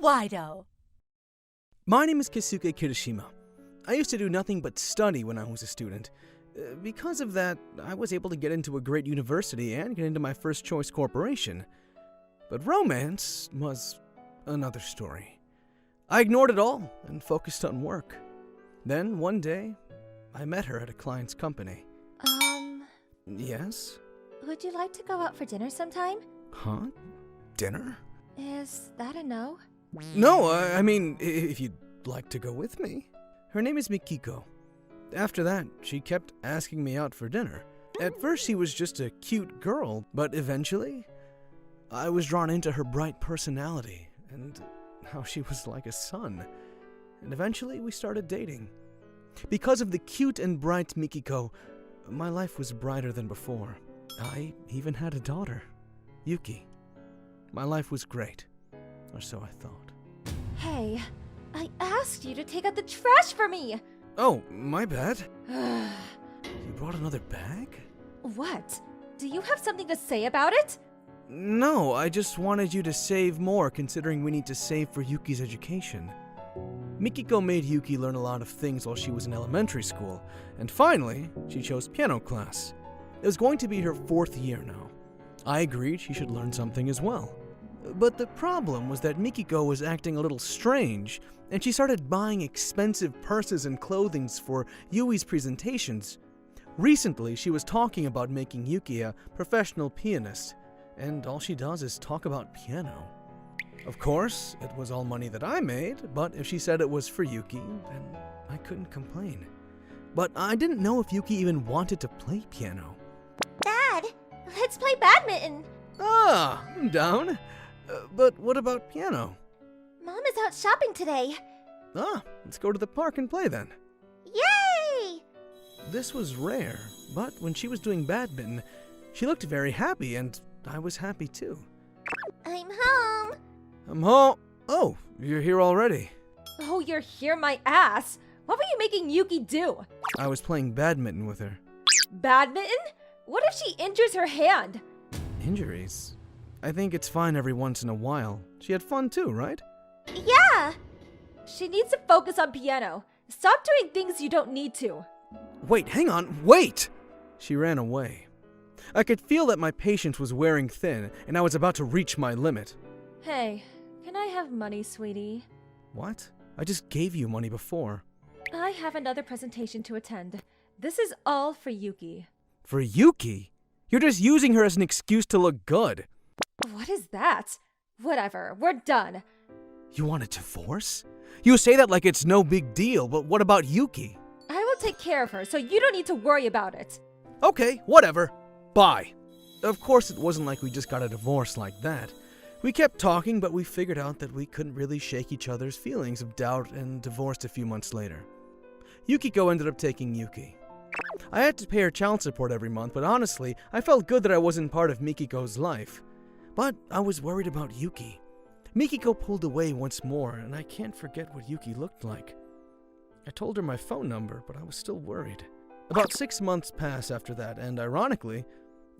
Manga-Waido. My name is Keisuke Kirishima. I used to do nothing but study when I was a student. Because of that, I was able to get into a great university and get into my first choice corporation. But romance was another story. I ignored it all and focused on work. Then, one day, I met her at a client's company. Yes? Would you like to go out for dinner sometime? Huh? Dinner? Is that a no? No, I mean, if you'd like to go with me. Her name is Mikiko. After that, she kept asking me out for dinner. At first, she was just a cute girl, but eventually, I was drawn into her bright personality and how she was like a sun. And eventually, we started dating. Because of the cute and bright Mikiko, my life was brighter than before. I even had a daughter, Yuki. My life was great, or so I thought. Hey, I asked you to take out the trash for me! Oh, my bad. You brought another bag? What? Do you have something to say about it? No, I just wanted you to save more considering we need to save for Yuki's education. Mikiko made Yuki learn a lot of things while she was in elementary school, and finally, she chose piano class. It was going to be her 4th year now. I agreed she should learn something as well. But the problem was that Mikiko was acting a little strange, and she started buying expensive purses and clothing for Yui's presentations. Recently, she was talking about making Yuki a professional pianist, and all she does is talk about piano. Of course, it was all money that I made, but if she said it was for Yuki, then I couldn't complain. But I didn't know if Yuki even wanted to play piano. Dad, let's play badminton! Ah, I'm down. But what about piano? Mom is out shopping today. Ah, let's go to the park and play then. Yay! This was rare, but when she was doing badminton, she looked very happy, and I was happy too. I'm home. I'm home. Oh, you're here already. Oh, you're here my ass. What were you making Yuki do? I was playing badminton with her. Badminton? What if she injures her hand? Injuries? I think it's fine every once in a while. She had fun too, right? Yeah! She needs to focus on piano. Stop doing things you don't need to. Wait, hang on, wait! She ran away. I could feel that my patience was wearing thin, and I was about to reach my limit. Hey, can I have money, sweetie? What? I just gave you money before. I have another presentation to attend. This is all for Yuki. For Yuki? You're just using her as an excuse to look good. What is that? Whatever, we're done. You want a divorce? You say that like it's no big deal, but what about Yuki? I will take care of her, so you don't need to worry about it. Okay, whatever. Bye. Of course, it wasn't like we just got a divorce like that. We kept talking, but we figured out that we couldn't really shake each other's feelings of doubt and divorced a few months later. Yukiko ended up taking Yuki. I had to pay her child support every month, but honestly, I felt good that I wasn't part of Mikiko's life. But I was worried about Yuki. Mikiko pulled away once more, and I can't forget what Yuki looked like. I told her my phone number, but I was still worried. About 6 months passed after that, and ironically,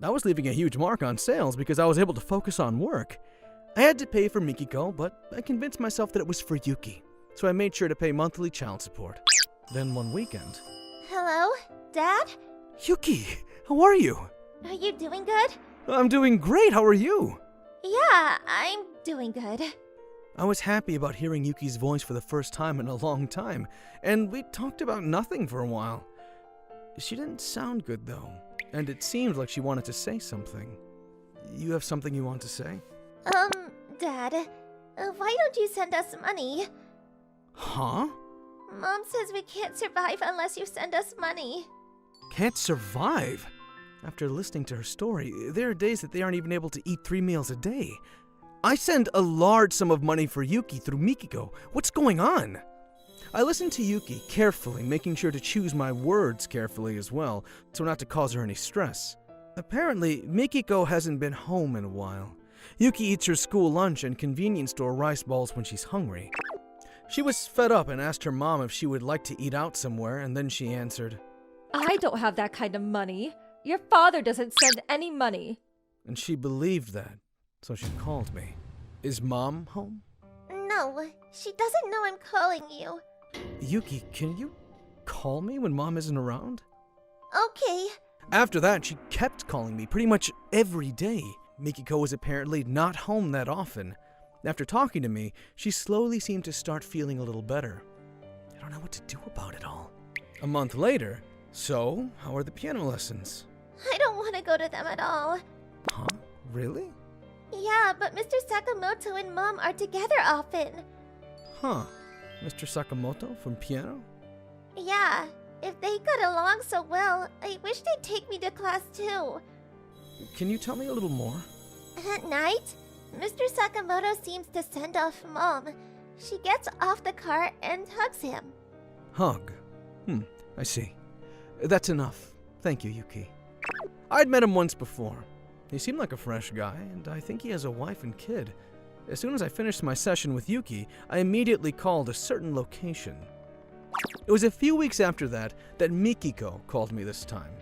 I was leaving a huge mark on sales because I was able to focus on work. I had to pay for Mikiko, but I convinced myself that it was for Yuki, so I made sure to pay monthly child support. Then one weekend... Hello, Dad? Yuki, how are you? Are you doing good? I'm doing great, how are you? Yeah, I'm doing good. I was happy about hearing Yuki's voice for the first time in a long time, and we talked about nothing for a while. She didn't sound good though, and it seemed like she wanted to say something. You have something you want to say? Dad, why don't you send us money? Huh? Mom says we can't survive unless you send us money. Can't survive? After listening to her story, there are days that they aren't even able to eat 3 meals a day. I send a large sum of money for Yuki through Mikiko. What's going on? I listened to Yuki carefully, making sure to choose my words carefully as well, so not to cause her any stress. Apparently, Mikiko hasn't been home in a while. Yuki eats her school lunch and convenience store rice balls when she's hungry. She was fed up and asked her mom if she would like to eat out somewhere, and then she answered, I don't have that kind of money. Your father doesn't send any money. And she believed that, so she called me. Is Mom home? No, she doesn't know I'm calling you. Yuki, can you call me when Mom isn't around? Okay. After that, she kept calling me pretty much every day. Mikiko was apparently not home that often. After talking to me, she slowly seemed to start feeling a little better. I don't know what to do about it all. A month later, so how are the piano lessons? I don't want to go to them at all. Huh? Really? Yeah, but Mr. Sakamoto and Mom are together often. Huh. Mr. Sakamoto from piano? Yeah, if they got along so well, I wish they'd take me to class too. Can you tell me a little more? At night, Mr. Sakamoto seems to send off Mom. She gets off the car and hugs him. Hug. I see. That's enough. Thank you, Yuki. I'd met him once before. He seemed like a fresh guy, and I think he has a wife and kid. As soon as I finished my session with Yuki, I immediately called a certain location. It was a few weeks after that Mikiko called me this time.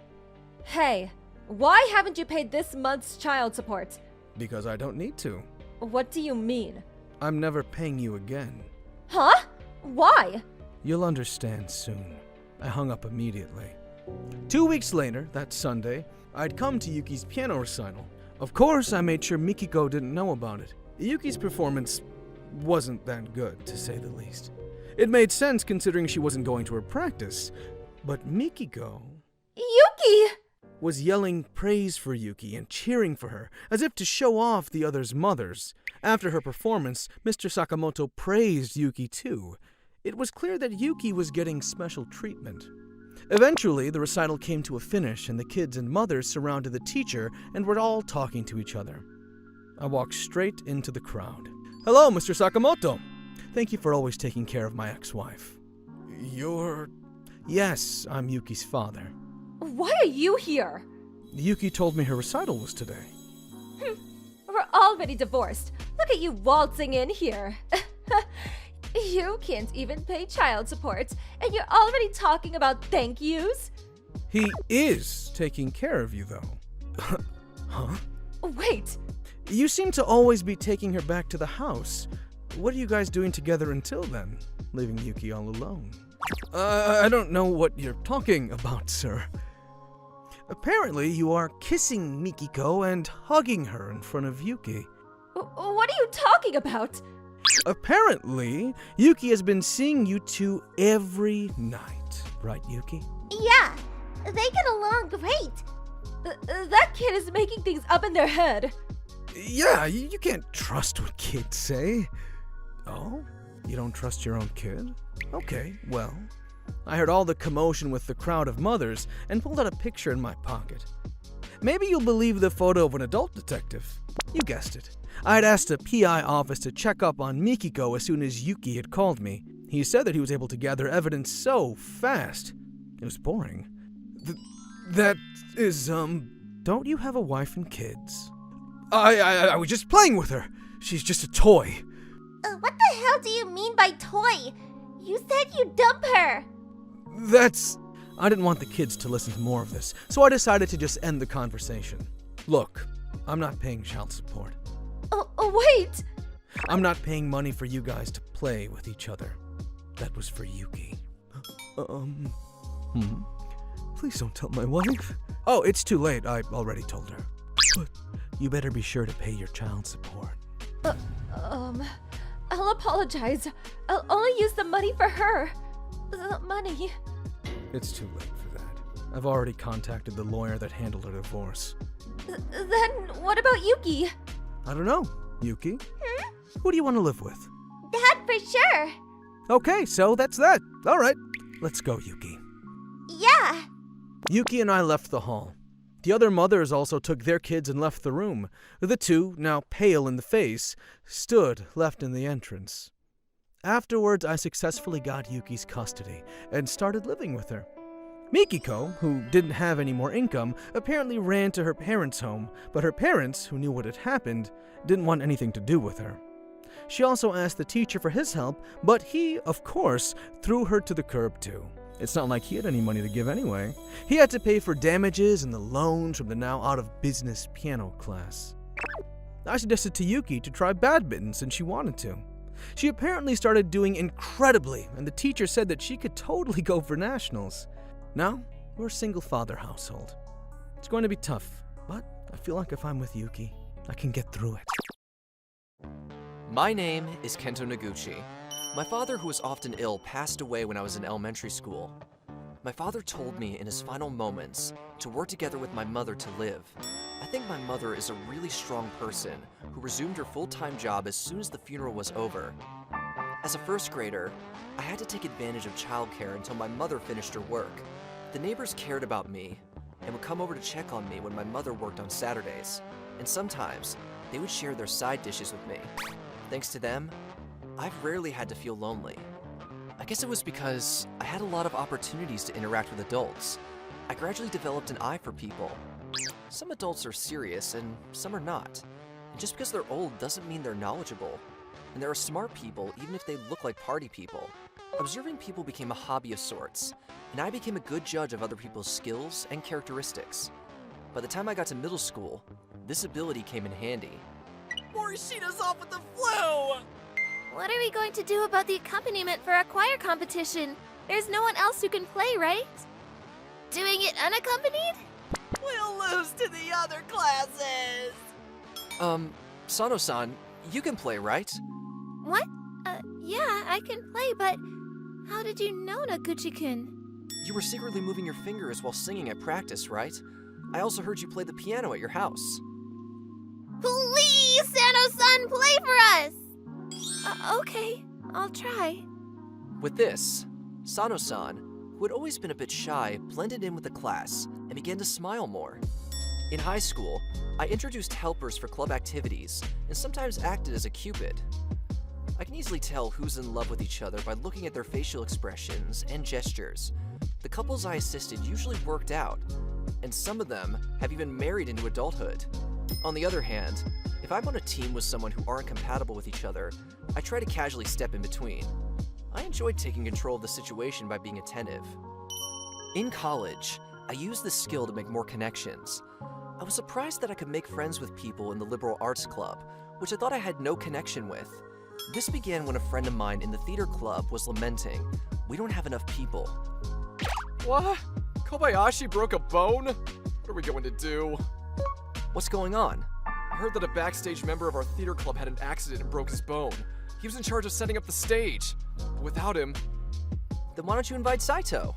Hey, why haven't you paid this month's child support? Because I don't need to. What do you mean? I'm never paying you again. Huh? Why? You'll understand soon. I hung up immediately. 2 weeks later, that Sunday, I'd come to Yuki's piano recital. Of course, I made sure Mikiko didn't know about it. Yuki's performance wasn't that good, to say the least. It made sense considering she wasn't going to her practice. But Mikiko Yuki! was yelling praise for Yuki and cheering for her, as if to show off the others' mothers. After her performance, Mr. Sakamoto praised Yuki too. It was clear that Yuki was getting special treatment. Eventually, the recital came to a finish and the kids and mothers surrounded the teacher and were all talking to each other. I walked straight into the crowd. Hello, Mr. Sakamoto. Thank you for always taking care of my ex-wife. You're... Yes, I'm Yuki's father. Why are you here? Yuki told me her recital was today. We're already divorced. Look at you waltzing in here. You can't even pay child support, and you're already talking about thank yous? He is taking care of you, though. Huh? Wait. You seem to always be taking her back to the house. What are you guys doing together until then? Leaving Yuki all alone. I don't know what you're talking about, sir. Apparently, you are kissing Mikiko and hugging her in front of Yuki. What are you talking about? Apparently, Yuki has been seeing you two every night. Right, Yuki? Yeah, they get along great. That kid is making things up in their head. Yeah, you can't trust what kids say. Oh? You don't trust your own kid? Okay, well, I heard all the commotion with the crowd of mothers and pulled out a picture in my pocket. Maybe you'll believe the photo of an adult detective. You guessed it. I had asked a PI office to check up on Mikiko as soon as Yuki had called me. He said that he was able to gather evidence so fast. It was boring. That is, don't you have a wife and kids? I was just playing with her. She's just a toy. What the hell do you mean by toy? You said you'd dump her. I didn't want the kids to listen to more of this, so I decided to just end the conversation. Look, I'm not paying child support. Wait! I'm not paying money for you guys to play with each other. That was for Yuki. Please don't tell my wife. Oh, it's too late. I already told her. But you better be sure to pay your child support. I'll apologize. I'll only use the money for her. The money. It's too late for that. I've already contacted the lawyer that handled her divorce. Then what about Yuki? I don't know. Yuki? Who do you want to live with? Dad, for sure. Okay, so that's that. All right, let's go, Yuki. Yeah. Yuki and I left the hall. The other mothers also took their kids and left the room. The two, now pale in the face, stood left in the entrance. Afterwards, I successfully got Yuki's custody and started living with her. Mikiko, who didn't have any more income, apparently ran to her parents' home, but her parents, who knew what had happened, didn't want anything to do with her. She also asked the teacher for his help, but he, of course, threw her to the curb too. It's not like he had any money to give anyway. He had to pay for damages and the loans from the now out-of-business piano class. I suggested to Yuki to try badminton since she wanted to. She apparently started doing incredibly, and the teacher said that she could totally go for nationals. Now, we're a single-father household. It's going to be tough, but I feel like if I'm with Yuki, I can get through it. My name is Kento Noguchi. My father, who was often ill, passed away when I was in elementary school. My father told me in his final moments to work together with my mother to live. I think my mother is a really strong person who resumed her full-time job as soon as the funeral was over. As a first grader, I had to take advantage of childcare until my mother finished her work. The neighbors cared about me and would come over to check on me when my mother worked on Saturdays, and sometimes they would share their side dishes with me. Thanks to them, I've rarely had to feel lonely. I guess it was because I had a lot of opportunities to interact with adults. I gradually developed an eye for people. Some adults are serious and some are not. And just because they're old doesn't mean they're knowledgeable. And there are smart people even if they look like party people. Observing people became a hobby of sorts, and I became a good judge of other people's skills and characteristics. By the time I got to middle school, this ability came in handy. Morishita's off with the flu! What are we going to do about the accompaniment for our choir competition? There's no one else who can play, right? Doing it unaccompanied? We'll lose to the other classes! Sano-san, you can play, right? What? Yeah, I can play, but how did you know Noguchi-kun? You were secretly moving your fingers while singing at practice, right? I also heard you play the piano at your house. Please, Sano-san, play for us! Okay, I'll try. With this, Sano-san, who had always been a bit shy, blended in with the class and began to smile more. In high school, I introduced helpers for club activities and sometimes acted as a cupid. I can easily tell who's in love with each other by looking at their facial expressions and gestures. The couples I assisted usually worked out, and some of them have even married into adulthood. On the other hand, if I'm on a team with someone who aren't compatible with each other, I try to casually step in between. I enjoyed taking control of the situation by being attentive. In college, I used this skill to make more connections. I was surprised that I could make friends with people in the liberal arts club, which I thought I had no connection with. This began when a friend of mine in the theater club was lamenting, "We don't have enough people." What? Kobayashi broke a bone? What are we going to do? What's going on? I heard that a backstage member of our theater club had an accident and broke his bone. He was in charge of setting up the stage. But without him... Then why don't you invite Saito?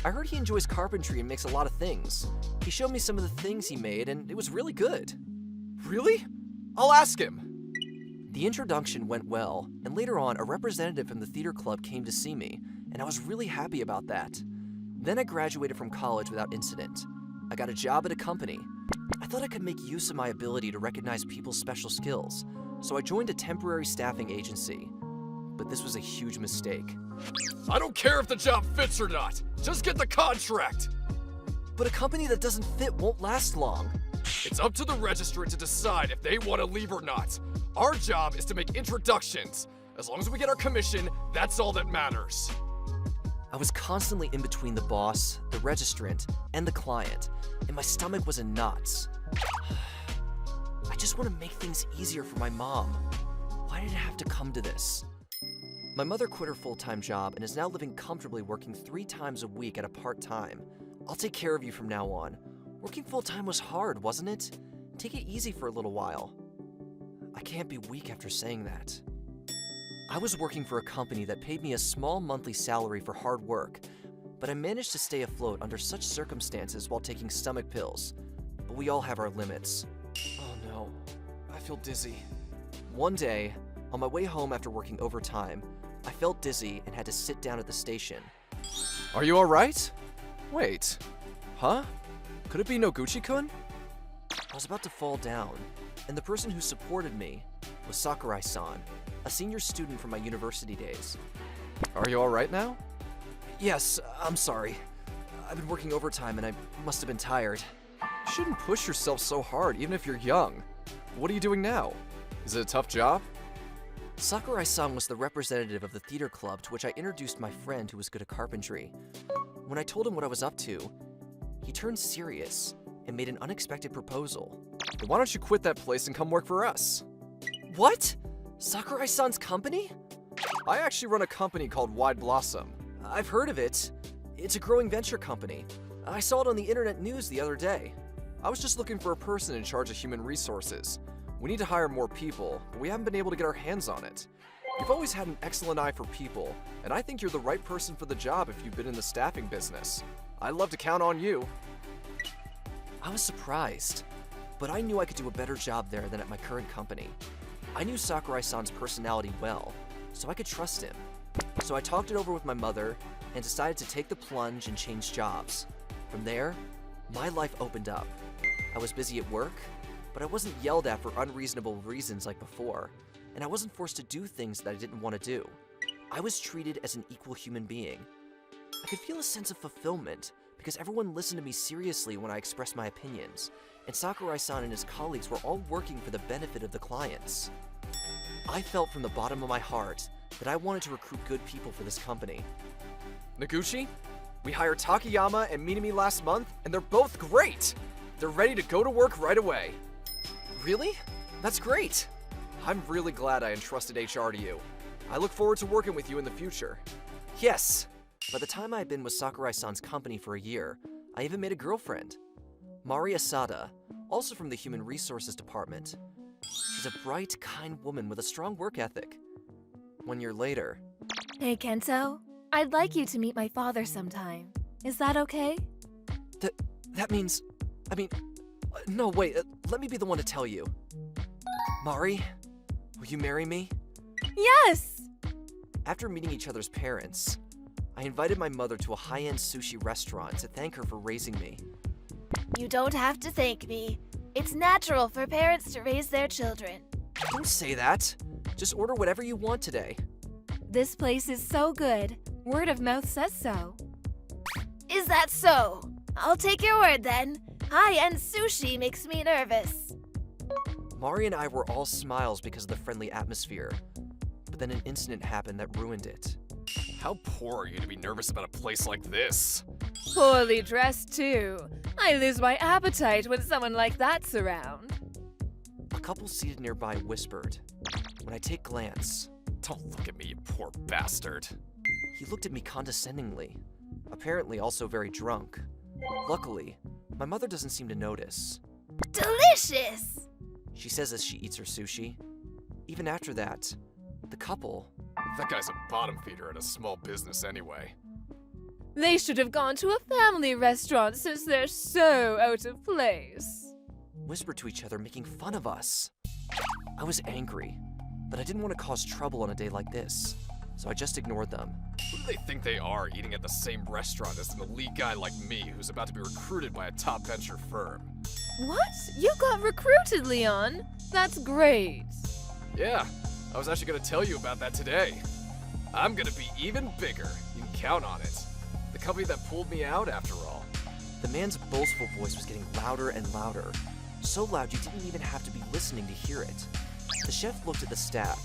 I heard he enjoys carpentry and makes a lot of things. He showed me some of the things he made and it was really good. Really? I'll ask him. The introduction went well, and later on a representative from the theater club came to see me, and I was really happy about that. Then I graduated from college without incident. I got a job at a company. I thought I could make use of my ability to recognize people's special skills, so I joined a temporary staffing agency. But this was a huge mistake. I don't care if the job fits or not. Just get the contract. But a company that doesn't fit won't last long. It's up to the registrant to decide if they want to leave or not. Our job is to make introductions. As long as we get our commission, that's all that matters. I was constantly in between the boss, the registrant, and the client, and my stomach was in knots. I just want to make things easier for my mom. Why did it have to come to this? My mother quit her full-time job and is now living comfortably working 3 times a week at a part-time. I'll take care of you from now on. Working full-time was hard, wasn't it? Take it easy for a little while. I can't be weak after saying that. I was working for a company that paid me a small monthly salary for hard work, but I managed to stay afloat under such circumstances while taking stomach pills. But we all have our limits. Oh no, I feel dizzy. One day, on my way home after working overtime, I felt dizzy and had to sit down at the station. Are you alright? Wait. Huh? Could it be Noguchi-kun? I was about to fall down, and the person who supported me was Sakurai-san, a senior student from my university days. Are you alright now? Yes, I'm sorry. I've been working overtime and I must have been tired. You shouldn't push yourself so hard, even if you're young. What are you doing now? Is it a tough job? Sakurai-san was the representative of the theater club to which I introduced my friend who was good at carpentry. When I told him what I was up to, he turned serious and made an unexpected proposal. Then why don't you quit that place and come work for us? What? Sakurai-san's company? I actually run a company called Wide Blossom. I've heard of it. It's a growing venture company. I saw it on the internet news the other day. I was just looking for a person in charge of human resources. We need to hire more people, but we haven't been able to get our hands on it. You've always had an excellent eye for people, and I think you're the right person for the job if you've been in the staffing business. I'd love to count on you. I was surprised, but I knew I could do a better job there than at my current company. I knew Sakurai-san's personality well, so I could trust him. So I talked it over with my mother and decided to take the plunge and change jobs. From there, my life opened up. I was busy at work, but I wasn't yelled at for unreasonable reasons like before, and I wasn't forced to do things that I didn't want to do. I was treated as an equal human being. I could feel a sense of fulfillment because everyone listened to me seriously when I expressed my opinions, and Sakurai-san and his colleagues were all working for the benefit of the clients. I felt from the bottom of my heart that I wanted to recruit good people for this company. Noguchi, we hired Takayama and Minami last month, and they're both great! They're ready to go to work right away. Really? That's great! I'm really glad I entrusted HR to you. I look forward to working with you in the future. Yes! By the time I had been with Sakurai-san's company for a year, I even made a girlfriend. Mari Asada, also from the Human Resources Department. She's a bright, kind woman with a strong work ethic. 1 year later... Hey, Kento. I'd like you to meet my father sometime. Is that okay? That means... no, wait, let me be the one to tell you. Mari, will you marry me? Yes! After meeting each other's parents, I invited my mother to a high-end sushi restaurant to thank her for raising me. You don't have to thank me. It's natural for parents to raise their children. Don't say that. Just order whatever you want today. This place is so good. Word of mouth says so. Is that so? I'll take your word then. High-end sushi makes me nervous. Mari and I were all smiles because of the friendly atmosphere, but then an incident happened that ruined it. How poor are you to be nervous about a place like this? Poorly dressed, too. I lose my appetite when someone like that's around. A couple seated nearby whispered. When I take glance, Don't look at me, you poor bastard. he looked at me condescendingly, apparently also very drunk. Luckily, my mother doesn't seem to notice. Delicious! She says as she eats her sushi. Even after that, the couple... That guy's a bottom feeder at a small business anyway. They should have gone to a family restaurant since they're so out of place. whispered to each other, making fun of us. I was angry, but I didn't want to cause trouble on a day like this, so I just ignored them. Who do they think they are, eating at the same restaurant as an elite guy like me who's about to be recruited by a top venture firm? What? You got recruited, Leon? That's great. Yeah, I was actually gonna tell you about that today. I'm gonna be even bigger, you can count on it. The company that pulled me out, after all. The man's boastful voice was getting louder and louder, so loud you didn't even have to be listening to hear it. The chef looked at the staff,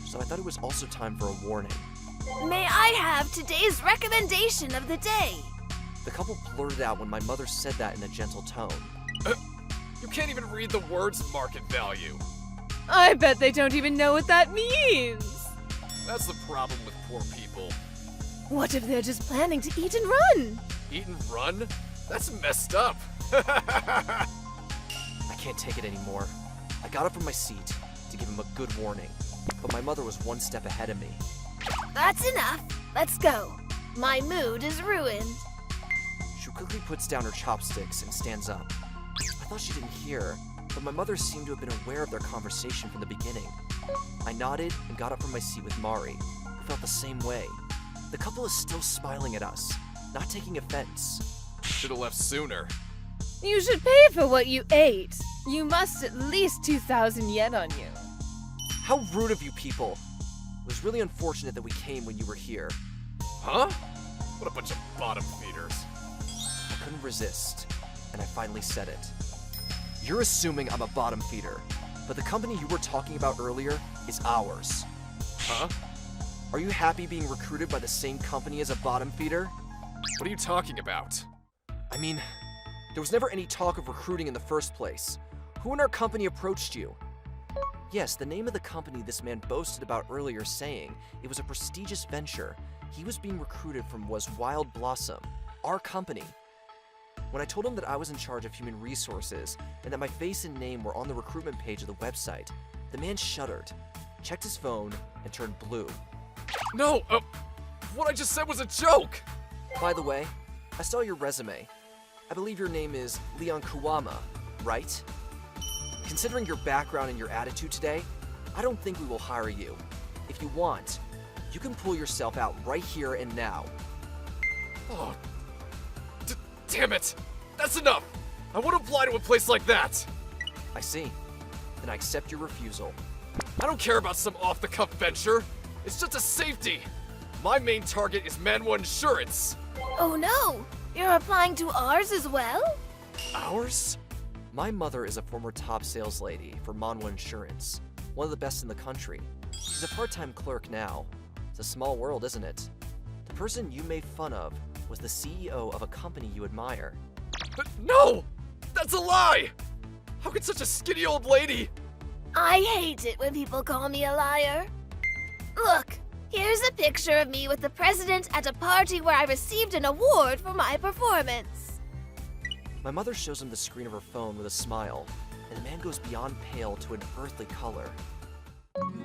so I thought it was also time for a warning. May I have today's recommendation of the day? The couple blurted out when my mother said that in a gentle tone. You can't even read the words market value. I bet they don't even know what that means. That's the problem with poor people. What if they're just planning to eat and run? Eat and run? That's messed up. I can't take it anymore. I got up from my seat to give him a good warning, but my mother was one step ahead of me. That's enough. Let's go. My mood is ruined. She quickly puts down her chopsticks and stands up. I thought she didn't hear, but my mother seemed to have been aware of their conversation from the beginning. I nodded and got up from my seat with Mari, who felt the same way. The couple is still smiling at us, not taking offense. Should've left sooner. You should pay for what you ate. You must at least 2,000 yen on you. How rude of you people! It was really unfortunate that we came when you were here. Huh? What a bunch of bottom feeders. I couldn't resist, and I finally said it. You're assuming I'm a bottom feeder, but the company you were talking about earlier is ours. Huh? Are you happy being recruited by the same company as a bottom feeder? What are you talking about? I mean, there was never any talk of recruiting in the first place. Who in our company approached you? Yes, the name of the company this man boasted about earlier, saying it was a prestigious venture he was being recruited from, was Wild Blossom, our company. When I told him that I was in charge of human resources and that my face and name were on the recruitment page of the website, the man shuddered, checked his phone, and turned blue. No, what I just said was a joke! By the way, I saw your resume. I believe your name is Leon Kuwama, right? Considering your background and your attitude today, I don't think we will hire you. If you want, you can pull yourself out right here and now. Oh, damn it! That's enough! I won't apply to a place like that! I see. Then I accept your refusal. I don't care about some off-the-cuff venture. It's just a safety. My main target is Manwa Insurance. Oh no! You're applying to ours as well? Ours? My mother is a former top sales lady for Manwa Insurance, one of the best in the country. She's a part-time clerk now. It's a small world, isn't it? The person you made fun of was the CEO of a company you admire. But no! That's a lie! How could such a skinny old lady... I hate it when people call me a liar. Look, here's a picture of me with the president at a party where I received an award for my performance. My mother shows him the screen of her phone with a smile, and the man goes beyond pale to an earthly color.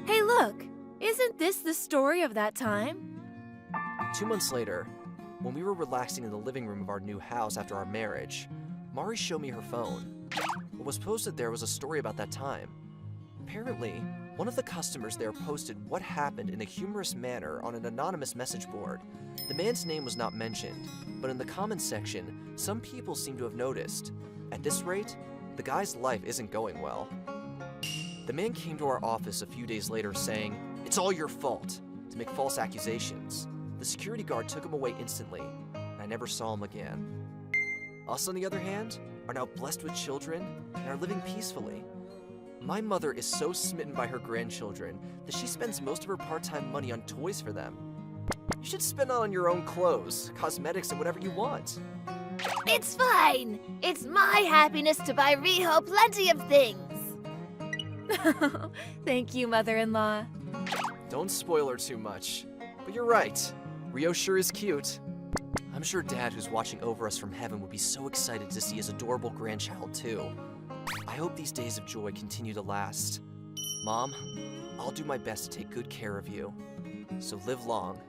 Hey, look! Isn't this the story of that time? 2 months later, when we were relaxing in the living room of our new house after our marriage, Mari showed me her phone. What was posted there was a story about that time. Apparently, one of the customers there posted what happened in a humorous manner on an anonymous message board. The man's name was not mentioned, but in the comments section, some people seem to have noticed. At this rate, the guy's life isn't going well. The man came to our office a few days later saying, "It's all your fault," to make false accusations. The security guard took him away instantly, and I never saw him again. Us, on the other hand, are now blessed with children and are living peacefully. My mother is so smitten by her grandchildren that she spends most of her part-time money on toys for them. You should spend it on your own clothes, cosmetics, and whatever you want. It's fine! It's my happiness to buy Riho plenty of things! Thank you, mother-in-law. Don't spoil her too much. But you're right, Rio sure is cute. I'm sure Dad, who's watching over us from heaven, would be so excited to see his adorable grandchild too. I hope these days of joy continue to last. Mom, I'll do my best to take good care of you. So live long.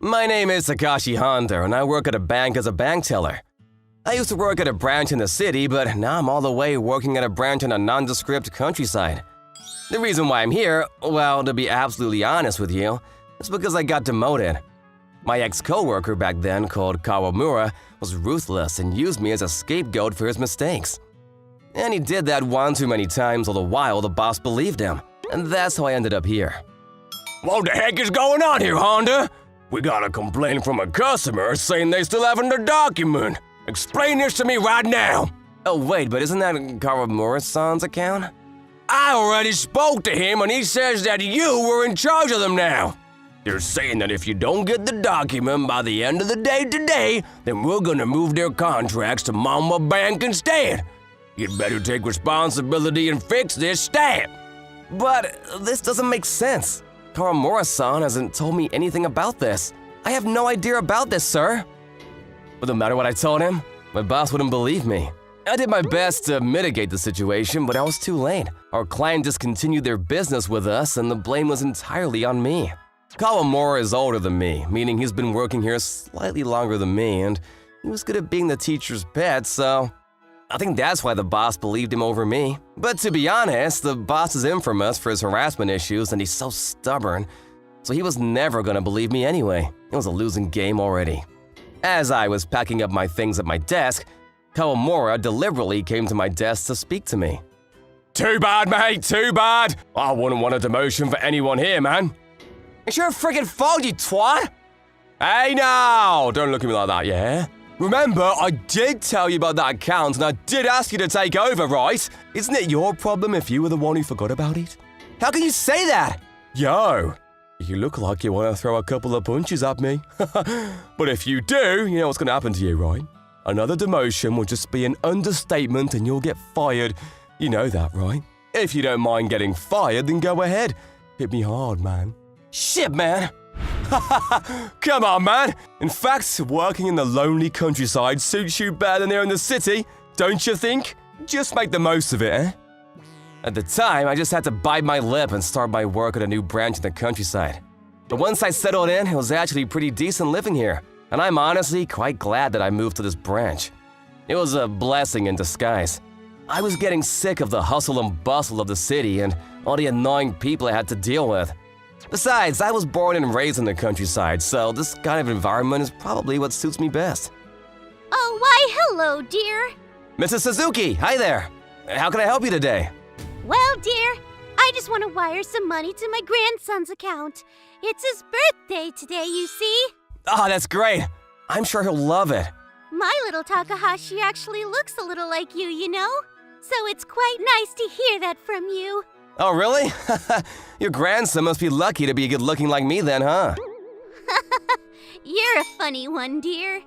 My name is Takashi Honda, and I work at a bank as a bank teller. I used to work at a branch in the city, but now I'm all the way working at a branch in a nondescript countryside. The reason why I'm here, well, to be absolutely honest with you, is because I got demoted. My ex-coworker back then, called Kawamura, was ruthless and used me as a scapegoat for his mistakes. And he did that one too many times, all the while the boss believed him. And that's how I ended up here. What the heck is going on here, Honda? We got a complaint from a customer saying they still haven't the document. Explain this to me right now. Oh wait, but isn't that Kawamura-san's account? I already spoke to him and he says that you were in charge of them now. They're saying that if you don't get the document by the end of the day today, then we're gonna move their contracts to Mama Bank instead. You'd better take responsibility and fix this stat. But this doesn't make sense. Kawamura-san hasn't told me anything about this. I have no idea about this, sir. But no matter what I told him, my boss wouldn't believe me. I did my best to mitigate the situation, but I was too late. Our client discontinued their business with us, and the blame was entirely on me. Kawamura is older than me, meaning he's been working here slightly longer than me, and he was good at being the teacher's pet, so I think that's why the boss believed him over me. But to be honest, the boss is infamous for his harassment issues, and he's so stubborn, so he was never gonna believe me anyway. It was a losing game already. As I was packing up my things at my desk, Kawamura deliberately came to my desk to speak to me. Too bad, mate, too bad. I wouldn't want a demotion for anyone here, man. It's your friggin' fault, you twat! Hey now, don't look at me like that, yeah? Remember, I did tell you about that account and I did ask you to take over, right? Isn't it your problem if you were the one who forgot about it? How can you say that? Yo, you look like you want to throw a couple of punches at me. But if you do, you know what's going to happen to you, right? Another demotion will just be an understatement and you'll get fired. You know that, right? If you don't mind getting fired, then go ahead. Hit me hard, man. Shit, man! Come on, man! In fact, working in the lonely countryside suits you better than here in the city, don't you think? Just make the most of it, eh? At the time, I just had to bite my lip and start my work at a new branch in the countryside. But once I settled in, it was actually pretty decent living here, and I'm honestly quite glad that I moved to this branch. It was a blessing in disguise. I was getting sick of the hustle and bustle of the city and all the annoying people I had to deal with. Besides, I was born and raised in the countryside, so this kind of environment is probably what suits me best. Oh, why, hello, dear. Mrs. Suzuki, hi there. How can I help you today? Well, dear, I just want to wire some money to my grandson's account. It's his birthday today, you see. Oh, that's great. I'm sure he'll love it. My little Takahashi actually looks a little like you, you know? So it's quite nice to hear that from you. Oh, really? Your grandson must be lucky to be good-looking like me then, huh? You're a funny one, dear.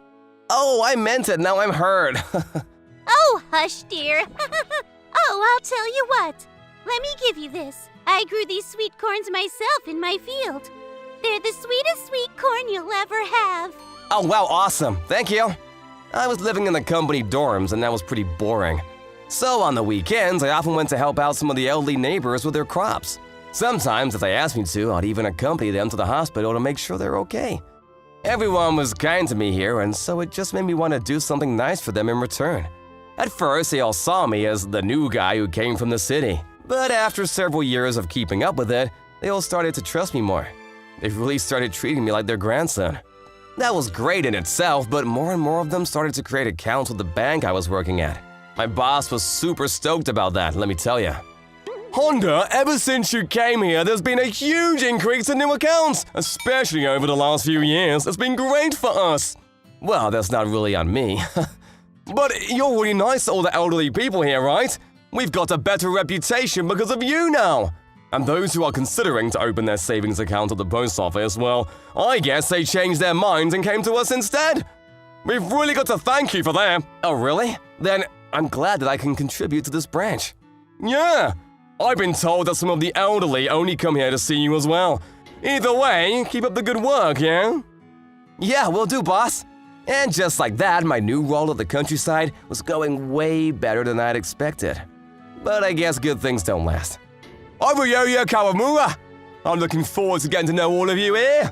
Oh, I meant it. Now I'm hurt. Oh, hush, dear. Oh, I'll tell you what. Let me give you this. I grew these sweet corns myself in my field. They're the sweetest sweet corn you'll ever have. Oh, wow, awesome. Thank you. I was living in the company dorms, and that was pretty boring. So on the weekends, I often went to help out some of the elderly neighbors with their crops. Sometimes, if they asked me to, I'd even accompany them to the hospital to make sure they're okay. Everyone was kind to me here, and so it just made me want to do something nice for them in return. At first, they all saw me as the new guy who came from the city. But after several years of keeping up with it, they all started to trust me more. They really started treating me like their grandson. That was great in itself, but more and more of them started to create accounts with the bank I was working at. My boss was super stoked about that, let me tell you. Honda, ever since you came here, there's been a huge increase in new accounts, especially over the last few years. It's been great for us. Well, that's not really on me. But you're really nice to all the elderly people here, right? We've got a better reputation because of you now. And those who are considering to open their savings account at the post office, well, I guess they changed their minds and came to us instead. We've really got to thank you for that. Oh, really? Then I'm glad that I can contribute to this branch. Yeah, I've been told that some of the elderly only come here to see you as well. Either way, keep up the good work, yeah? Yeah, will do, boss. And just like that, my new role at the countryside was going way better than I'd expected. But I guess good things don't last. I'm Ryoya Kawamura. I'm looking forward to getting to know all of you here.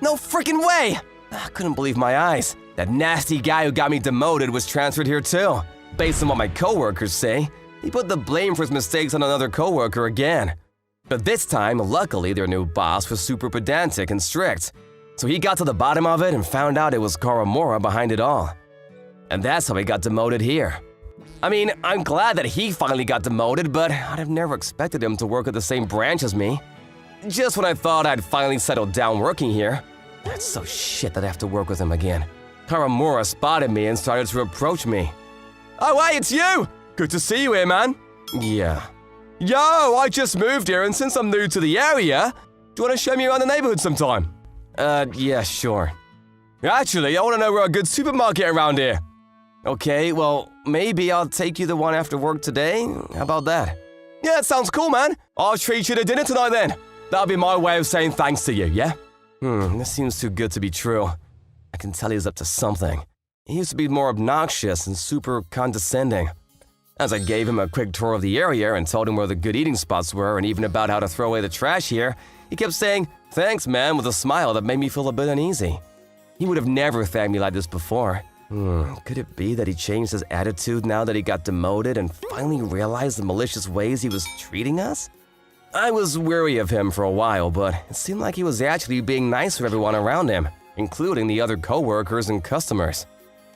No freaking way! I couldn't believe my eyes. That nasty guy who got me demoted was transferred here too. Based on what my coworkers say, he put the blame for his mistakes on another coworker again. But this time, luckily, their new boss was super pedantic and strict. So he got to the bottom of it and found out it was Kawamura behind it all. And that's how he got demoted here. I mean, I'm glad that he finally got demoted, but I'd have never expected him to work at the same branch as me. Just when I thought I'd finally settled down working here, that's so shit that I have to work with him again. Kawamura spotted me and started to approach me. Oh, hey, it's you! Good to see you here, man. Yeah. Yo, I just moved here, and since I'm new to the area, do you want to show me around the neighborhood sometime? Yeah, sure. Actually, I want to know where a good supermarket around here. Okay, well, maybe I'll take you to one after work today. How about that? Yeah, that sounds cool, man. I'll treat you to dinner tonight then. That'll be my way of saying thanks to you, yeah? This seems too good to be true. I can tell he's up to something. He used to be more obnoxious and super condescending. As I gave him a quick tour of the area and told him where the good eating spots were and even about how to throw away the trash here, he kept saying, "Thanks, man," with a smile that made me feel a bit uneasy. He would have never thanked me like this before. Could it be that he changed his attitude now that he got demoted and finally realized the malicious ways he was treating us? I was weary of him for a while, but it seemed like he was actually being nice to everyone around him, including the other coworkers and customers.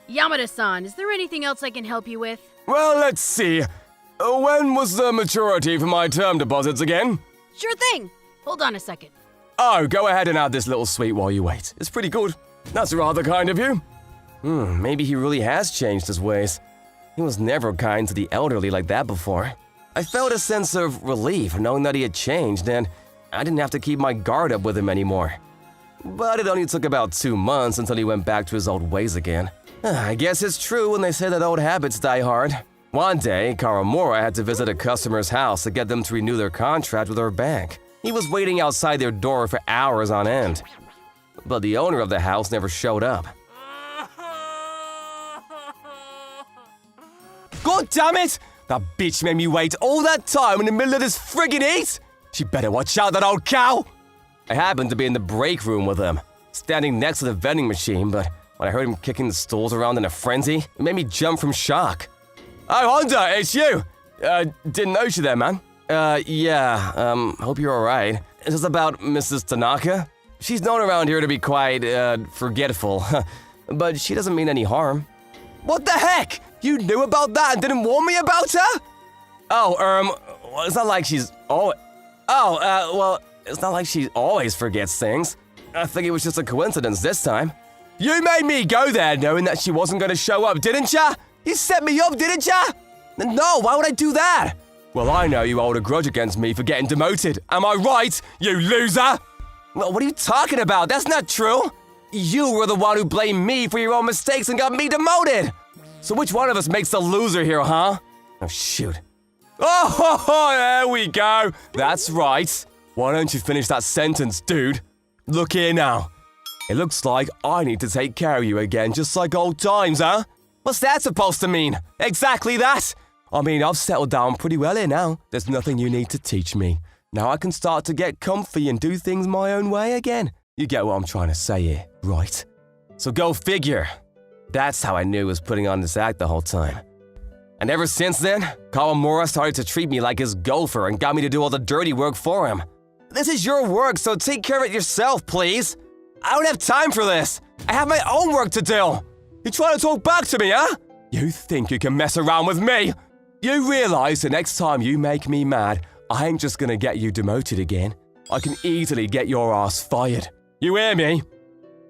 Yamada-san, is there anything else I can help you with? Well, let's see. When was the maturity for my term deposits again? Sure thing. Hold on a second. Oh, go ahead and add this little sweet while you wait. It's pretty good. That's rather kind of you. Maybe he really has changed his ways. He was never kind to the elderly like that before. I felt a sense of relief knowing that he had changed and I didn't have to keep my guard up with him anymore. But it only took about 2 months until he went back to his old ways again. I guess it's true when they say that old habits die hard. One day, Karamura had to visit a customer's house to get them to renew their contract with our bank. He was waiting outside their door for hours on end. But the owner of the house never showed up. God damn it! That bitch made me wait all that time in the middle of this friggin' heat! She better watch out, that old cow! I happened to be in the break room with him, standing next to the vending machine, but when I heard him kicking the stools around in a frenzy, it made me jump from shock. Oh, Honda, it's you! Didn't notice you there, man. Hope you're alright. Is this about Mrs. Tanaka? She's known around here to be quite, forgetful, but she doesn't mean any harm. What the heck? You knew about that and didn't warn me about her? Well, it's not like she's it's not like she always forgets things. I think it was just a coincidence this time. You made me go there knowing that she wasn't going to show up, didn't ya? You set me up, didn't ya? No, why would I do that? Well, I know you hold a grudge against me for getting demoted. Am I right, you loser? Well, what are you talking about? That's not true. You were the one who blamed me for your own mistakes and got me demoted. So which one of us makes the loser here, huh? Oh, shoot. Oh, there we go. That's right. Why don't you finish that sentence, dude? Look here now. It looks like I need to take care of you again, just like old times, huh? What's that supposed to mean? Exactly that. I mean, I've settled down pretty well here now. There's nothing you need to teach me. Now I can start to get comfy and do things my own way again. You get what I'm trying to say here, right? So go figure. That's how I knew he was putting on this act the whole time. And ever since then, Kawamura started to treat me like his gopher and got me to do all the dirty work for him. This is your work, so take care of it yourself, please. I don't have time for this. I have my own work to do. You trying to talk back to me, huh? You think you can mess around with me? You realize the next time you make me mad, I ain't just gonna get you demoted again. I can easily get your ass fired. You hear me?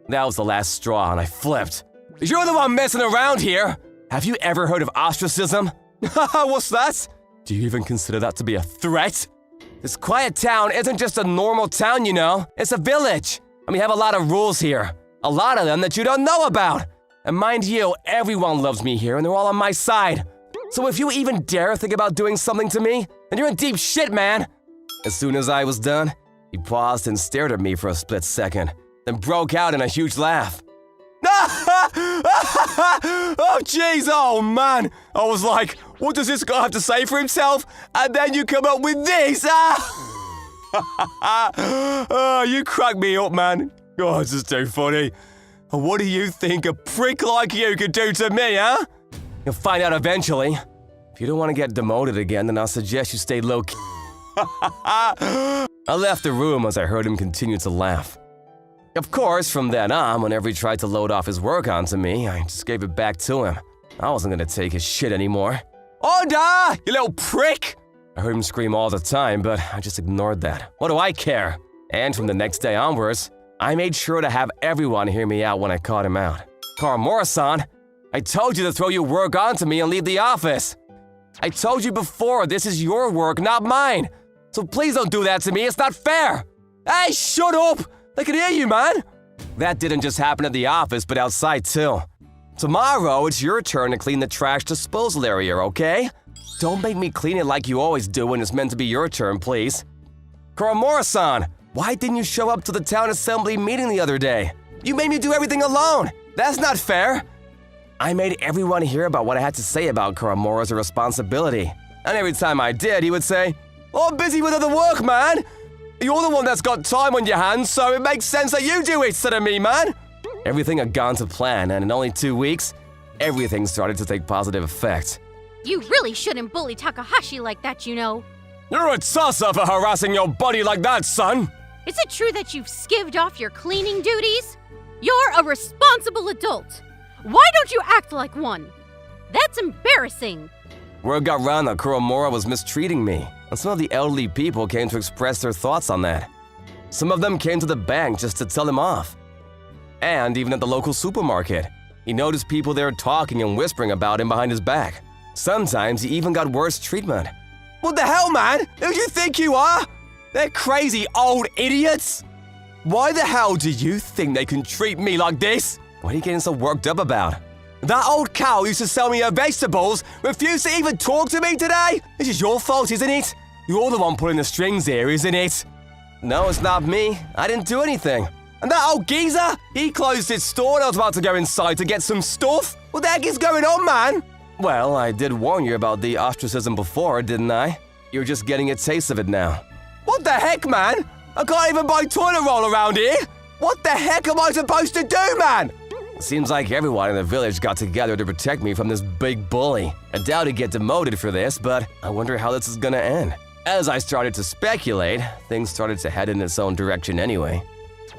That was the last straw and I flipped. You're the one messing around here. Have you ever heard of ostracism? What's that? Do you even consider that to be a threat? This quiet town isn't just a normal town, you know. It's a village. And we have a lot of rules here. A lot of them that you don't know about. And mind you, everyone loves me here and they're all on my side. So if you even dare think about doing something to me, then you're in deep shit, man. As soon as I was done, he paused and stared at me for a split second, then broke out in a huge laugh. Oh, jeez, oh, man. I was like, what does this guy have to say for himself? And then you come up with this. Oh, you crack me up, man. Oh, this is too funny. What do you think a prick like you could do to me, huh? You'll find out eventually. If you don't want to get demoted again, then I'll suggest you stay low-key. I left the room as I heard him continue to laugh. Of course, from then on, whenever he tried to load off his work onto me, I just gave it back to him. I wasn't gonna take his shit anymore. Oda, you little prick! I heard him scream all the time, but I just ignored that. What do I care? And from the next day onwards, I made sure to have everyone hear me out when I caught him out. Karamura-san, I told you to throw your work onto me and leave the office. I told you before, this is your work, not mine. So please don't do that to me, it's not fair. Hey, shut up! I can hear you, man! That didn't just happen at the office, but outside too. Tomorrow, it's your turn to clean the trash disposal area, okay? Don't make me clean it like you always do when it's meant to be your turn, please. Karamura-san, why didn't you show up to the town assembly meeting the other day? You made me do everything alone! That's not fair! I made everyone hear about what I had to say about Karamura's responsibility. And every time I did, he would say, "Oh, I'm busy with other work, man! You're the one that's got time on your hands, so it makes sense that you do it instead of me, man!" Everything had gone to plan, and in only 2 weeks, everything started to take positive effect. You really shouldn't bully Takahashi like that, you know. You're a tosser for harassing your buddy like that, son! Is it true that you've skivved off your cleaning duties? You're a responsible adult. Why don't you act like one? That's embarrassing. Word got round that Karamura was mistreating me, and some of the elderly people came to express their thoughts on that. Some of them came to the bank just to tell him off. And even at the local supermarket, he noticed people there talking and whispering about him behind his back. Sometimes he even got worse treatment. What the hell, man? Who do you think you are? They're crazy old idiots! Why the hell do you think they can treat me like this? What are you getting so worked up about? That old cow who used to sell me her vegetables refused to even talk to me today? This is your fault, isn't it? You're the one pulling the strings here, isn't it? No, it's not me. I didn't do anything. And that old geezer, he closed his store and I was about to go inside to get some stuff. What the heck is going on, man? Well, I did warn you about the ostracism before, didn't I? You're just getting a taste of it now. What the heck, man? I can't even buy toilet roll around here. What the heck am I supposed to do, man? Seems like everyone in the village got together to protect me from this big bully. I doubt he'd get demoted for this, but I wonder how this is gonna end. As I started to speculate, things started to head in its own direction anyway.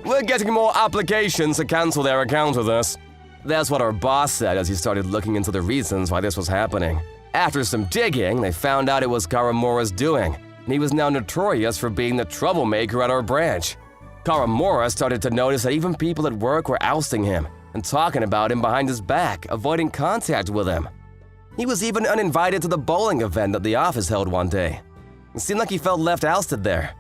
We're getting more applications to cancel their account with us. That's what our boss said as he started looking into the reasons why this was happening. After some digging, they found out it was Karamura's doing, and he was now notorious for being the troublemaker at our branch. Karamura started to notice that even people at work were ousting him and talking about him behind his back, avoiding contact with him. He was even uninvited to the bowling event that the office held one day. It seemed like he felt left ousted there.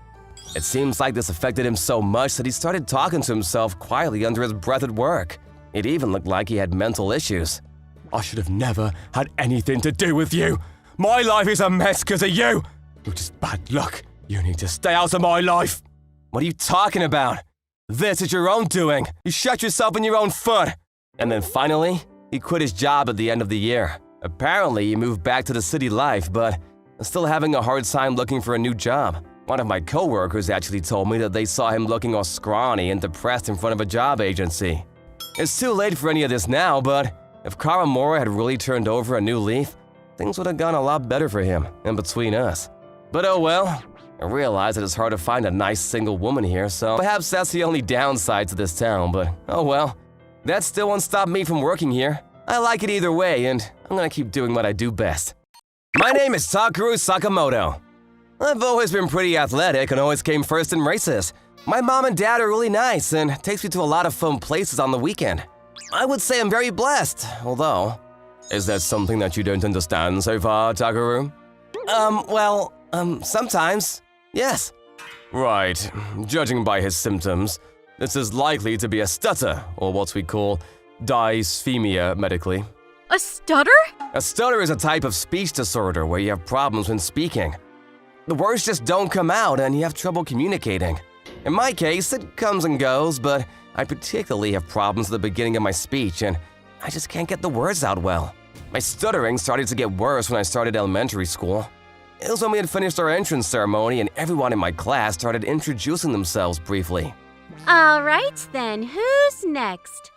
It seems like this affected him so much that he started talking to himself quietly under his breath at work. It even looked like he had mental issues. I should have never had anything to do with you. My life is a mess because of you. You're just bad luck. You need to stay out of my life. What are you talking about? This is your own doing. You shot yourself in your own foot. And then finally, he quit his job at the end of the year. Apparently, he moved back to the city life, but is still having a hard time looking for a new job. One of my coworkers actually told me that they saw him looking all scrawny and depressed in front of a job agency. It's too late for any of this now, but if Karamura had really turned over a new leaf, things would have gone a lot better for him and between us. But oh well, I realize that it's hard to find a nice single woman here, so perhaps that's the only downside to this town, but oh well. That still won't stop me from working here. I like it either way, and I'm gonna keep doing what I do best. My name is Takeru Sakamoto. I've always been pretty athletic and always came first in races. My mom and dad are really nice and takes me to a lot of fun places on the weekend. I would say I'm very blessed, although… Is that something that you don't understand so far, Takeru? Sometimes, yes. Right, judging by his symptoms, this is likely to be a stutter, or what we call dysphemia medically. A stutter? A stutter is a type of speech disorder where you have problems when speaking. The words just don't come out and you have trouble communicating. In my case, it comes and goes, but I particularly have problems at the beginning of my speech and I just can't get the words out well. My stuttering started to get worse when I started elementary school. It was when we had finished our entrance ceremony and everyone in my class started introducing themselves briefly. All right, then. Who's next?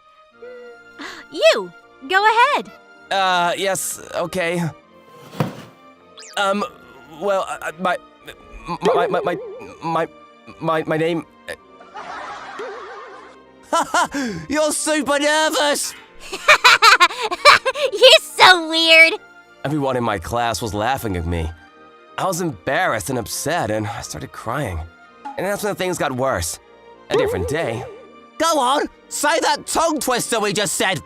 You! Go ahead. Yes, okay. My name… You're super nervous! You're so weird. Everyone in my class was laughing at me. I was embarrassed and upset, and I started crying. And that's when things got worse. A different day. Go on! Say that tongue twister we just said!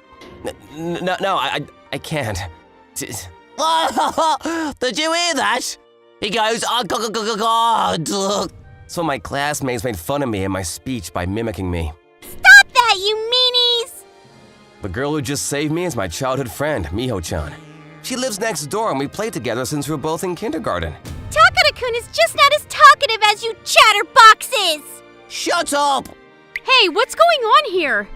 No, I can't. Did you hear that? He goes, oh, God. So my classmates made fun of me in my speech by mimicking me. Stop that, you meanies! The girl who just saved me is my childhood friend, Miho-chan. She lives next door and we played together since we were both in kindergarten. Takara-kun is just not as talkative as you chatterboxes! Shut up! Hey, what's going on here?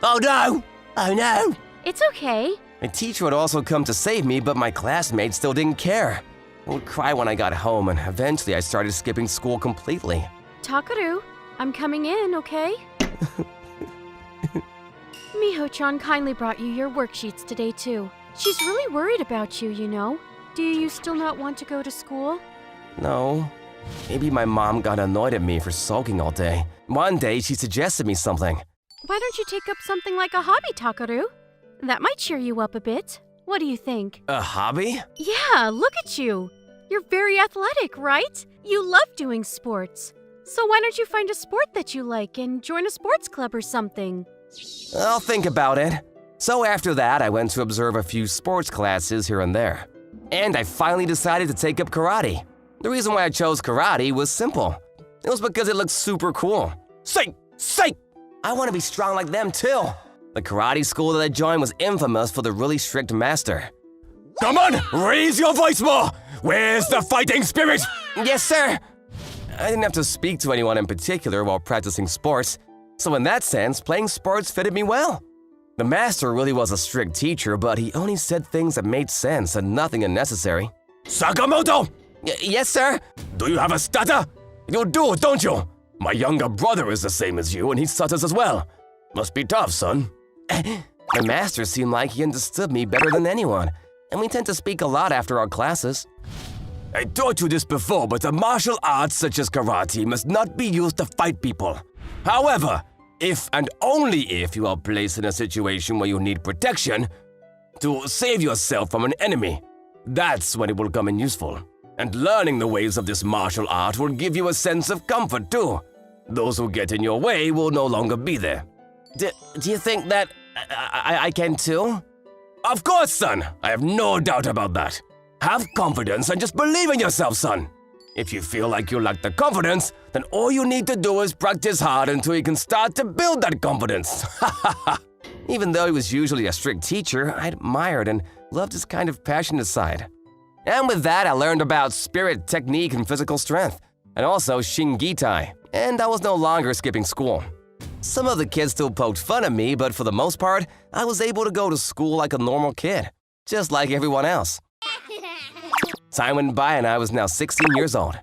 Oh no! Oh no! It's okay. My teacher would also come to save me, but my classmates still didn't care. I would cry when I got home, and eventually I started skipping school completely. Takaru, I'm coming in, okay? Miho-chan kindly brought you your worksheets today, too. She's really worried about you, you know. Do you still not want to go to school? No. Maybe my mom got annoyed at me for sulking all day. One day, she suggested me something. Why don't you take up something like a hobby, Takaru? That might cheer you up a bit. What do you think? A hobby? Yeah, look at you. You're very athletic, right? You love doing sports. So why don't you find a sport that you like and join a sports club or something? I'll think about it. So after that, I went to observe a few sports classes here and there. And I finally decided to take up karate. The reason why I chose karate was simple. It was because it looked super cool. Say! I want to be strong like them too. The karate school that I joined was infamous for the really strict master. Come on, raise your voice more! Where's the fighting spirit? Yes, sir. I didn't have to speak to anyone in particular while practicing sports, so in that sense, playing sports fitted me well. The master really was a strict teacher, but he only said things that made sense and nothing unnecessary. Sakamoto! Yes, sir? Do you have a stutter? You do, don't you? My younger brother is the same as you, and he stutters as well. Must be tough, son. The master seemed like he understood me better than anyone, and we tend to speak a lot after our classes. I taught you this before, but the martial arts such as karate must not be used to fight people. However, if and only if you are placed in a situation where you need protection to save yourself from an enemy, that's when it will come in useful. And learning the ways of this martial art will give you a sense of comfort too. Those who get in your way will no longer be there. Do you think that I can too? Of course, son. I have no doubt about that. Have confidence and just believe in yourself, son. If you feel like you lack the confidence, then all you need to do is practice hard until you can start to build that confidence. Even though he was usually a strict teacher, I admired and loved his kind of passionate side. And with that, I learned about spirit, technique, and physical strength, and also Shingitai, and I was no longer skipping school. Some of the kids still poked fun at me, but for the most part, I was able to go to school like a normal kid, just like everyone else. Time went by and I was now 16 years old.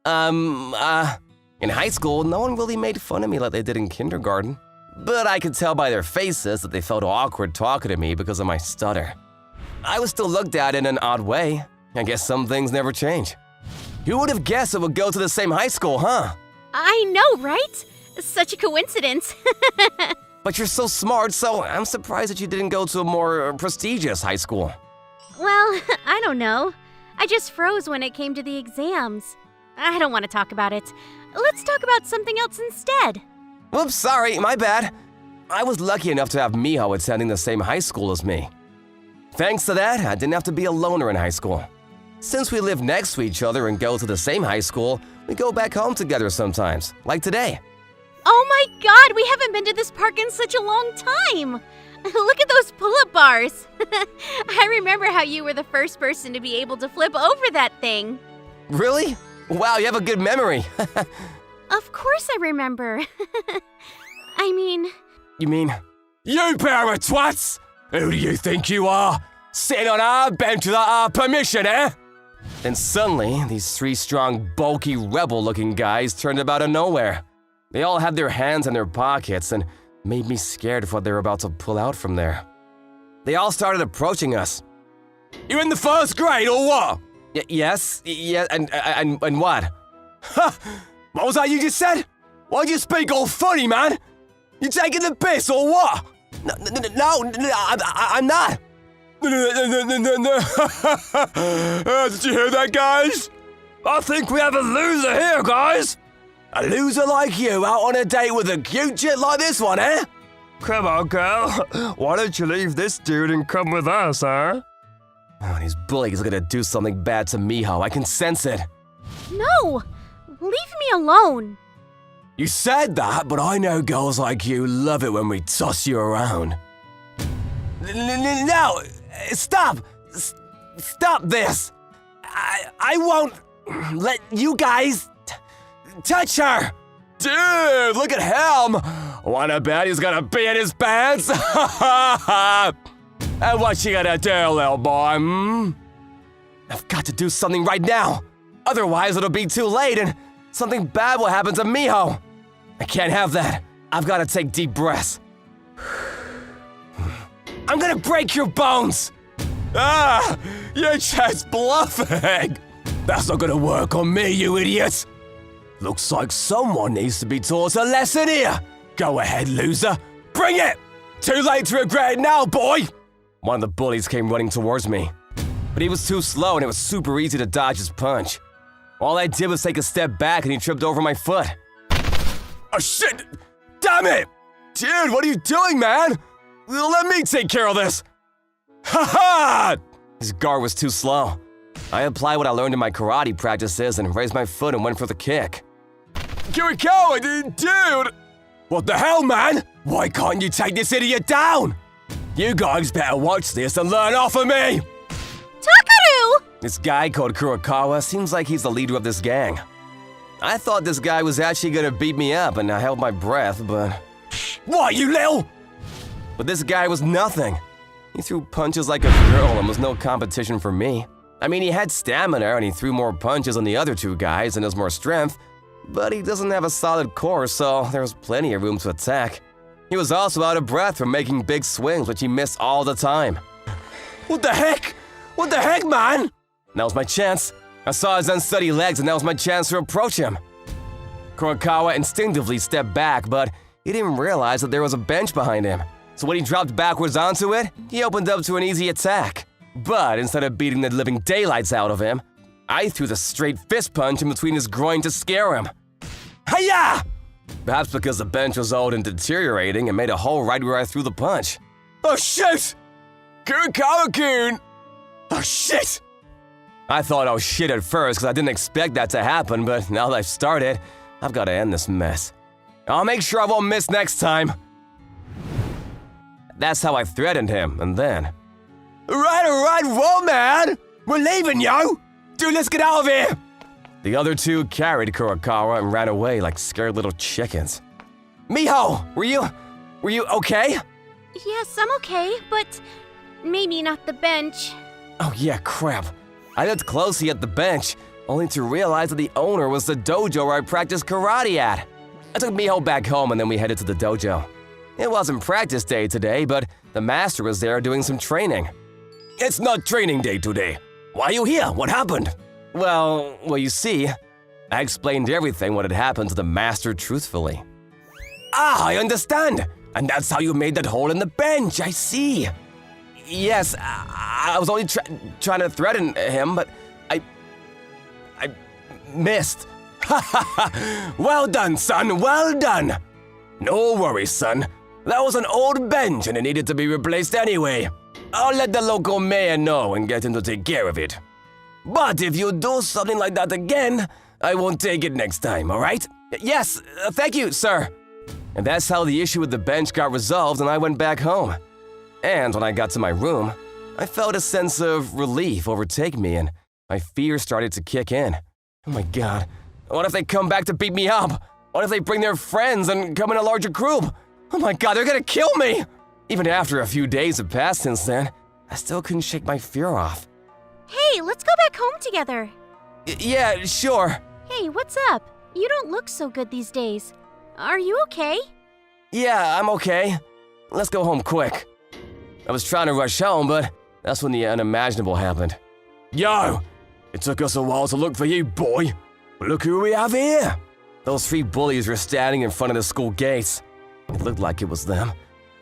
In high school, no one really made fun of me like they did in kindergarten. But I could tell by their faces that they felt awkward talking to me because of my stutter. I was still looked at in an odd way. I guess some things never change. Who would have guessed it would go to the same high school, huh? I know, right? Such a coincidence. But you're so smart, so I'm surprised that you didn't go to a more prestigious high school. Well, I don't know. I just froze when it came to the exams. I don't want to talk about it. Let's talk about something else instead. Whoops, sorry, my bad. I was lucky enough to have Miho attending the same high school as me. Thanks to that, I didn't have to be a loner in high school. Since we live next to each other and go to the same high school, we go back home together sometimes, like today. Oh my god, we haven't been to this park in such a long time! Look at those pull-up bars! I remember how you were the first person to be able to flip over that thing. Really? Wow, you have a good memory. Of course I remember. I mean... You mean... You pair of twats! Who do you think you are? Sitting on our bench without our permission, eh? Then suddenly, these three strong, bulky, rebel-looking guys turned up out of nowhere. They all had their hands in their pockets and made me scared of what they were about to pull out from there. They all started approaching us. You in the first grade or what? Yes, and what? Ha! What was that you just said? Why'd you speak all funny, man? You taking the piss or what? No, I'm not. Did you hear that, guys? I think we have a loser here, guys. A loser like you out on a date with a cute chick like this one, eh? Come on, girl. Why don't you leave this dude and come with us, huh? Oh, these bullies are gonna do something bad to Miho. I can sense it. No! Leave me alone! You said that, but I know girls like you love it when we toss you around. No! Stop! Stop this! I won't let you guys touch her! Dude, look at him! Wanna bet he's gonna pee in his pants? And what's she gonna do, little boy, hmm? I've got to do something right now. Otherwise, it'll be too late and something bad will happen to Miho. I can't have that. I've got to take deep breaths. I'm gonna break your bones! Ah! You're just bluffing! That's not gonna work on me, you idiot! Looks like someone needs to be taught a lesson here! Go ahead, loser! Bring it! Too late to regret it now, boy! One of the bullies came running towards me. But he was too slow and it was super easy to dodge his punch. All I did was take a step back and he tripped over my foot. Oh shit! Damn it! Dude, what are you doing, man? Let me take care of this! Ha ha! His guard was too slow. I applied what I learned in my karate practices and raised my foot and went for the kick. Here we go, dude! What the hell, man? Why can't you take this idiot down? You guys better watch this and learn off of me! Takaru! This guy called Kurokawa seems like he's the leader of this gang. I thought this guy was actually gonna beat me up and I held my breath, but... What, you little? But this guy was nothing. He threw punches like a girl and was no competition for me. I mean, he had stamina and he threw more punches than the other two guys and has more strength, but he doesn't have a solid core, so there's plenty of room to attack. He was also out of breath from making big swings, which he missed all the time. What the heck? What the heck, man? That was my chance. I saw his unsteady legs and that was my chance to approach him. Kurokawa instinctively stepped back, but he didn't realize that there was a bench behind him. So when he dropped backwards onto it, he opened up to an easy attack. But instead of beating the living daylights out of him, I threw the straight fist punch in between his groin to scare him. Hiya! Perhaps because the bench was old and deteriorating, it made a hole right where I threw the punch. Oh shit! Kurokawa-kun! Oh shit! I thought oh shit at first because I didn't expect that to happen, but now that I've started, I've got to end this mess. I'll make sure I won't miss next time. That's how I threatened him, and then... Alright, whoa, man! We're leaving, yo! Dude, let's get out of here! The other two carried Kurokawa and ran away like scared little chickens. Miho, were you okay? Yes, I'm okay, but maybe not the bench. Oh yeah, crap. I looked closely at the bench, only to realize that the owner was the dojo where I practiced karate at. I took Miho back home and then we headed to the dojo. It wasn't practice day today, but the master was there doing some training. It's not training day today. Why are you here? What happened? Well, you see, I explained everything what had happened to the master truthfully. Ah, I understand. And that's how you made that hole in the bench, I see. Yes, I was only trying to threaten him, but I missed. Ha ha ha! Well done, son, well done! No worries, son. That was an old bench and it needed to be replaced anyway. I'll let the local mayor know and get him to take care of it. But if you do something like that again, I won't take it next time, alright? Yes, thank you, sir. And that's how the issue with the bench got resolved and I went back home. And when I got to my room, I felt a sense of relief overtake me and my fear started to kick in. Oh my god, what if they come back to beat me up? What if they bring their friends and come in a larger group? Oh my god, they're gonna kill me! Even after a few days have passed since then, I still couldn't shake my fear off. Hey, let's go back home together. Yeah, sure. Hey, what's up? You don't look so good these days. Are you okay? Yeah, I'm okay. Let's go home quick. I was trying to rush home, but that's when the unimaginable happened. Yo! It took us a while to look for you, boy. But look who we have here! Those three bullies were standing in front of the school gates. It looked like it was them.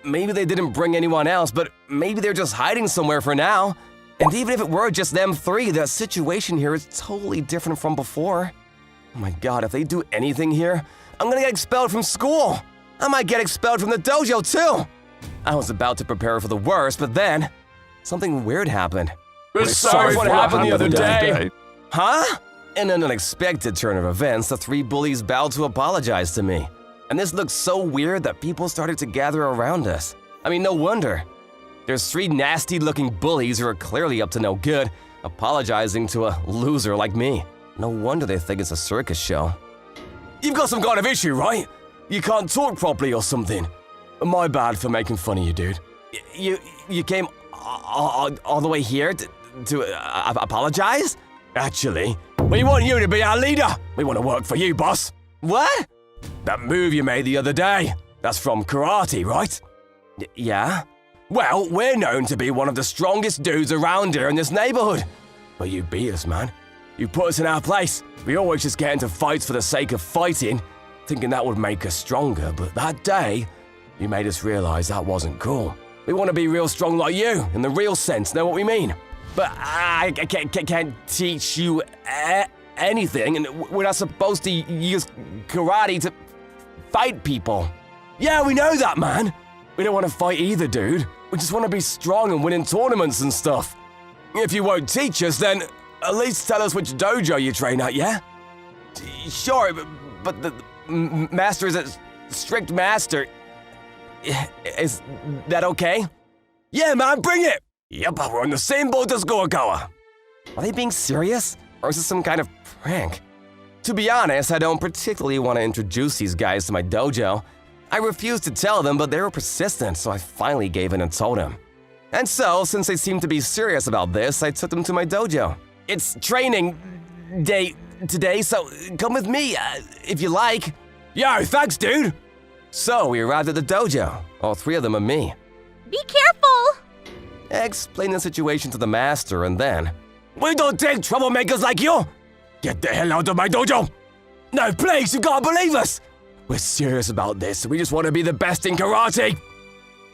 Maybe they didn't bring anyone else, but maybe they're just hiding somewhere for now. And even if it were just them three, the situation here is totally different from before. Oh my god, if they do anything here, I'm gonna get expelled from school. I might get expelled from the dojo too. I was about to prepare for the worst, but then something weird happened. We're sorry for what happened the other day. Huh? In an unexpected turn of events, the three bullies bowed to apologize to me. And this looked so weird that people started to gather around us. I mean, no wonder. There's three nasty-looking bullies who are clearly up to no good, apologizing to a loser like me. No wonder they think it's a circus show. You've got some kind of issue, right? You can't talk properly or something. My bad for making fun of you, dude. You came all the way here to apologize? Actually, we want you to be our leader. We want to work for you, boss. What? That move you made the other day. That's from karate, right? Yeah? Well, we're known to be one of the strongest dudes around here in this neighborhood. But you beat us, man. You put us in our place. We always just get into fights for the sake of fighting, thinking that would make us stronger, but that day, you made us realize that wasn't cool. We want to be real strong like you, in the real sense, know what we mean? But I can't teach you anything, and we're not supposed to use karate to fight people. Yeah, we know that, man. We don't want to fight either, dude. We just want to be strong and win in tournaments and stuff. If you won't teach us, then at least tell us which dojo you train at, yeah? Sure, but the master is at strict master. Is that okay? Yeah, man, bring it! Yep, we're on the same boat as Gorakawa. Are they being serious? Or is this some kind of prank? To be honest, I don't particularly want to introduce these guys to my dojo. I refused to tell them, but they were persistent, so I finally gave in and told them. And so, since they seemed to be serious about this, I took them to my dojo. It's training day today, so come with me, if you like. Yo, thanks, dude! So, we arrived at the dojo, all three of them and me. Be careful! I explained the situation to the master, and then... We don't take troublemakers like you! Get the hell out of my dojo! No, please, you can't believe us! We're serious about this, we just want to be the best in karate!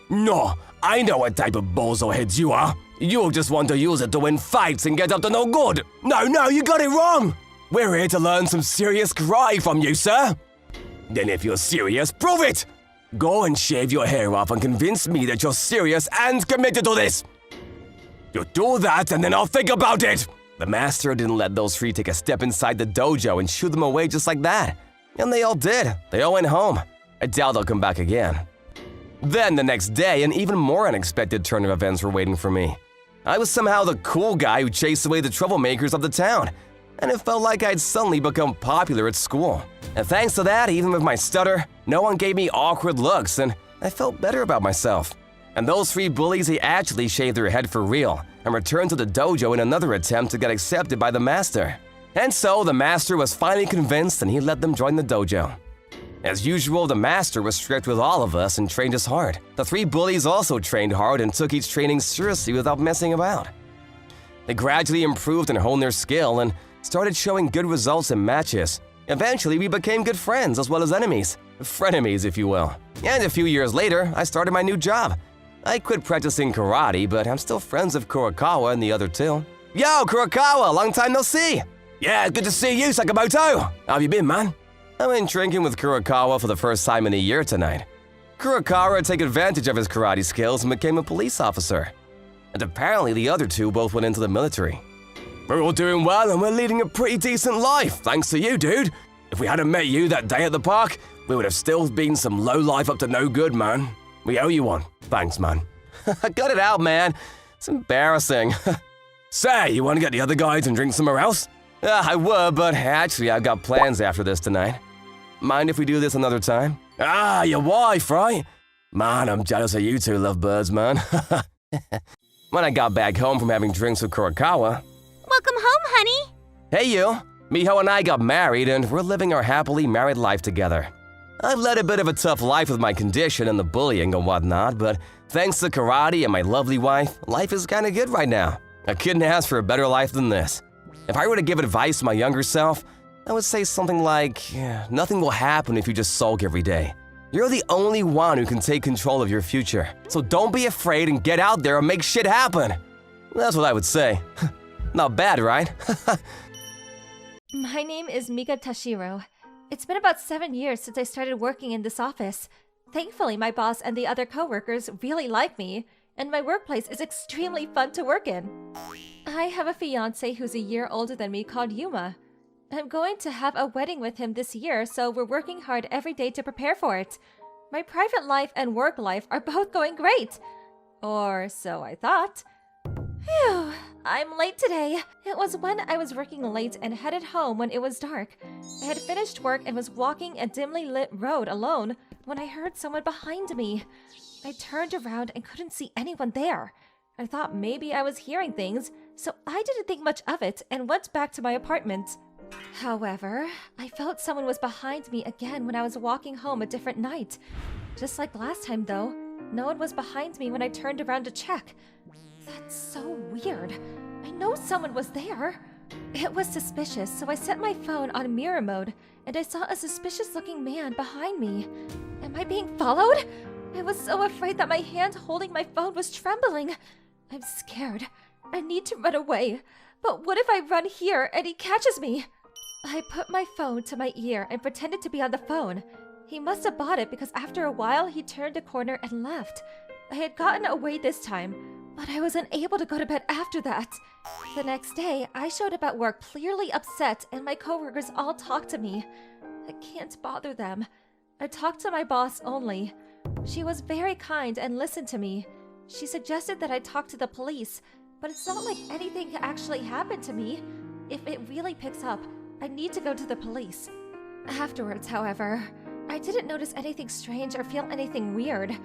No, I know what type of bozo heads you are. You just want to use it to win fights and get up to no good. No, you got it wrong! We're here to learn some serious karate from you, sir! Then if you're serious, prove it! Go and shave your hair off and convince me that you're serious and committed to this! You do that and then I'll think about it! The master didn't let those three take a step inside the dojo and shoo them away just like that. And they all did. They all went home. I doubt they'll come back again. Then the next day, an even more unexpected turn of events were waiting for me. I was somehow the cool guy who chased away the troublemakers of the town, and it felt like I'd suddenly become popular at school. And thanks to that, even with my stutter, no one gave me awkward looks, and I felt better about myself. And those three bullies, they actually shaved their head for real and returned to the dojo in another attempt to get accepted by the master. And so the master was finally convinced and he let them join the dojo. As usual, the master was strict with all of us and trained us hard. The three bullies also trained hard and took each training seriously without messing about. They gradually improved and honed their skill and started showing good results in matches. Eventually, we became good friends as well as enemies. Frenemies, if you will. And a few years later, I started my new job. I quit practicing karate, but I'm still friends with Kurakawa and the other two. Yo, Kurakawa, long time no see! Yeah, good to see you, Sakamoto! How have you been, man? I went drinking with Kurakawa for the first time in a year tonight. Kurakawa took advantage of his karate skills and became a police officer. And apparently the other two both went into the military. We're all doing well and we're leading a pretty decent life, thanks to you, dude. If we hadn't met you that day at the park, we would have still been some lowlife up to no good, man. We owe you one. Thanks, man. Cut it out, man. It's embarrassing. Say, you want to get the other guys and drink somewhere else? I would, but actually I've got plans after this tonight. Mind if we do this another time? Ah, your wife, right? Man, I'm jealous of you two lovebirds, man. When I got back home from having drinks with Kurakawa... Welcome home, honey. Hey, you. Miho and I got married, and we're living our happily married life together. I've led a bit of a tough life with my condition and the bullying and whatnot, but thanks to karate and my lovely wife, life is kinda good right now. I couldn't ask for a better life than this. If I were to give advice to my younger self, I would say something like, nothing will happen if you just sulk every day. You're the only one who can take control of your future, so don't be afraid and get out there and make shit happen. That's what I would say. Not bad, right? My name is Mika Tashiro. It's been about 7 years since I started working in this office. Thankfully, my boss and the other coworkers really like me, and my workplace is extremely fun to work in. I have a fiancé who's a year older than me called Yuma. I'm going to have a wedding with him this year, so we're working hard every day to prepare for it. My private life and work life are both going great. Or so I thought. Phew, I'm late today. It was when I was working late and headed home when it was dark. I had finished work and was walking a dimly lit road alone when I heard someone behind me. I turned around and couldn't see anyone there. I thought maybe I was hearing things, so I didn't think much of it and went back to my apartment. However, I felt someone was behind me again when I was walking home a different night. Just like last time though, no one was behind me when I turned around to check. That's so weird. I know someone was there. It was suspicious, so I set my phone on mirror mode, and I saw a suspicious-looking man behind me. Am I being followed? I was so afraid that my hand holding my phone was trembling. I'm scared. I need to run away. But what if I run here and he catches me? I put my phone to my ear and pretended to be on the phone. He must have bought it because after a while he turned a corner and left. I had gotten away this time, but I was unable to go to bed after that. The next day, I showed up at work clearly upset and my coworkers all talked to me. I can't bother them. I talked to my boss only. She was very kind and listened to me. She suggested that I talk to the police, but it's not like anything actually happened to me. If it really picks up, I need to go to the police. Afterwards, however, I didn't notice anything strange or feel anything weird.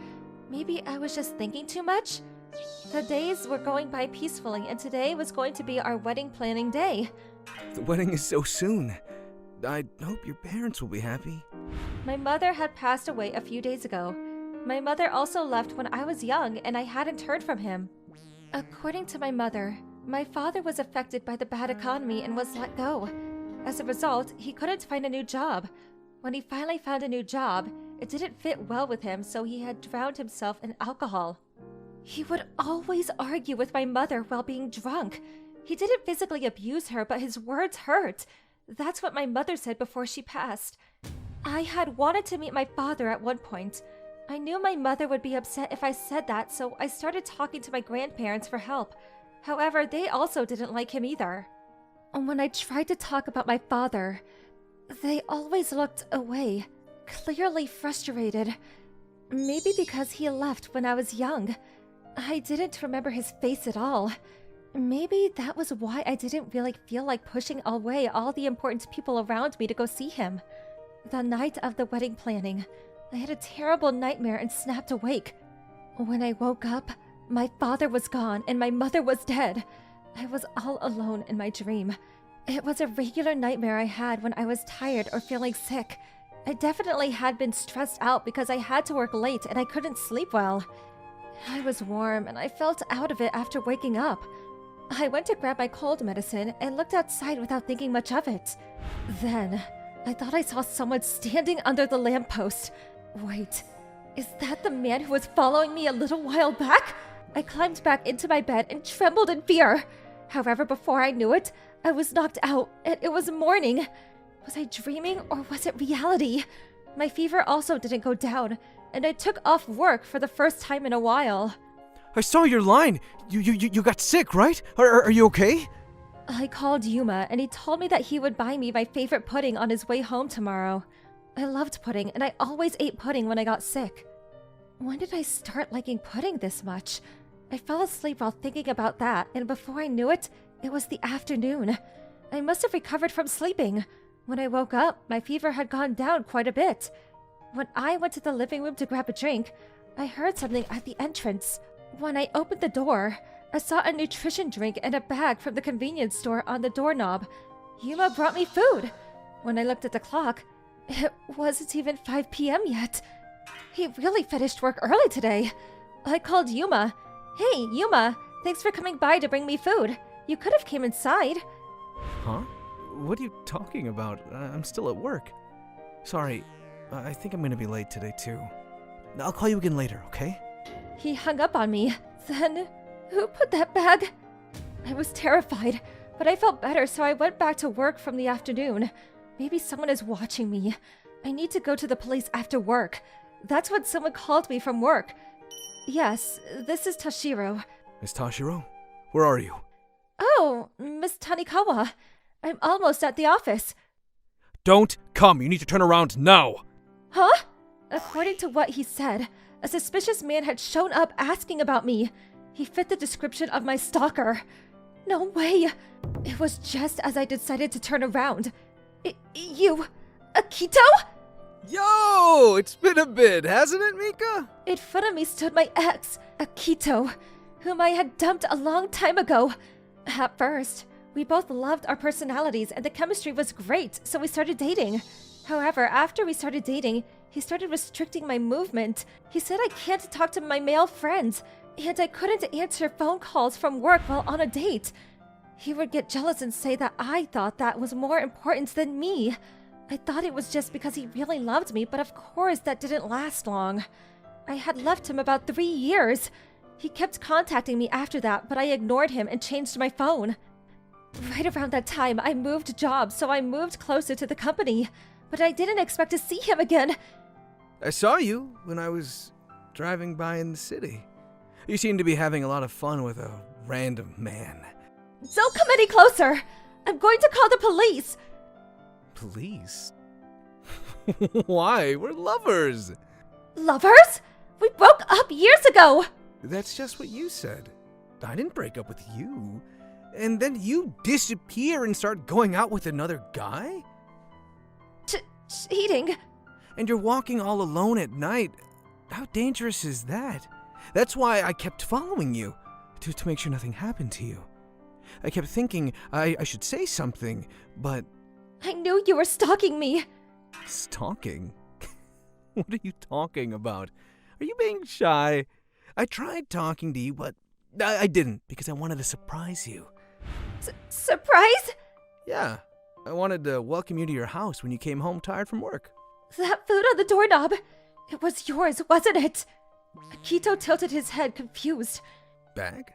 Maybe I was just thinking too much? The days were going by peacefully, and today was going to be our wedding planning day. The wedding is so soon. I hope your parents will be happy. My mother had passed away a few days ago. My mother also left when I was young, and I hadn't heard from him. According to my mother, my father was affected by the bad economy and was let go. As a result, he couldn't find a new job. When he finally found a new job, it didn't fit well with him, so he had drowned himself in alcohol. He would always argue with my mother while being drunk. He didn't physically abuse her, but his words hurt. That's what my mother said before she passed. I had wanted to meet my father at one point. I knew my mother would be upset if I said that, so I started talking to my grandparents for help. However, they also didn't like him either. When I tried to talk about my father, they always looked away, clearly frustrated. Maybe because he left when I was young. I didn't remember his face at all. Maybe that was why I didn't really feel like pushing away all the important people around me to go see him. The night of the wedding planning, I had a terrible nightmare and snapped awake. When I woke up, my father was gone and my mother was dead. I was all alone in my dream. It was a regular nightmare I had when I was tired or feeling sick. I definitely had been stressed out because I had to work late and I couldn't sleep well. I was warm and I felt out of it after waking up. I went to grab my cold medicine and looked outside without thinking much of it. Then, I thought I saw someone standing under the lamppost. Wait, is that the man who was following me a little while back? I climbed back into my bed and trembled in fear. However, before I knew it, I was knocked out and it was morning. Was I dreaming or was it reality? My fever also didn't go down, and I took off work for the first time in a while. I saw your line. You got sick, right? Are you okay? I called Yuma, and he told me that he would buy me my favorite pudding on his way home tomorrow. I loved pudding, and I always ate pudding when I got sick. When did I start liking pudding this much? I fell asleep while thinking about that, and before I knew it, it was the afternoon. I must have recovered from sleeping. When I woke up, my fever had gone down quite a bit. When I went to the living room to grab a drink, I heard something at the entrance. When I opened the door, I saw a nutrition drink and a bag from the convenience store on the doorknob. Yuma brought me food. When I looked at the clock, it wasn't even 5 p.m. yet. He really finished work early today. I called Yuma. Hey, Yuma, thanks for coming by to bring me food. You could have came inside. Huh? What are you talking about? I'm still at work. Sorry, I think I'm gonna be late today too. I'll call you again later, okay? He hung up on me. Then, who put that bag? I was terrified, but I felt better, so I went back to work from the afternoon. Maybe someone is watching me. I need to go to the police after work. That's when someone called me from work. Yes, this is Toshiro. Miss Toshiro, where are you? Oh, Miss Tanikawa. I'm almost at the office. Don't come. You need to turn around now. Huh? According to what he said, a suspicious man had shown up asking about me. He fit the description of my stalker. No way. It was just as I decided to turn around. You, Akito? Yo, it's been a bit, hasn't it, Mika? In front of me stood my ex, Akito, whom I had dumped a long time ago. At first, we both loved our personalities and the chemistry was great, so we started dating. However, after we started dating, he started restricting my movement. He said I can't talk to my male friends, and I couldn't answer phone calls from work while on a date. He would get jealous and say that I thought that was more important than me. I thought it was just because he really loved me, but of course that didn't last long. I had left him about 3 years. He kept contacting me after that, but I ignored him and changed my phone. Right around that time, I moved jobs, so I moved closer to the company. But I didn't expect to see him again. I saw you when I was driving by in the city. You seem to be having a lot of fun with a random man. Don't come any closer! I'm going to call the police! Police? Why? We're lovers. Lovers? We broke up years ago! That's just what you said. I didn't break up with you. And then you disappear and start going out with another guy? Cheating? And you're walking all alone at night. How dangerous is that? That's why I kept following you, to make sure nothing happened to you. I kept thinking I should say something, but... I knew you were stalking me. Stalking? What are you talking about? Are you being shy? I tried talking to you, but I didn't, because I wanted to surprise you. Surprise? Yeah, I wanted to welcome you to your house when you came home tired from work. That food on the doorknob. It was yours, wasn't it? Akito tilted his head, confused. Bag?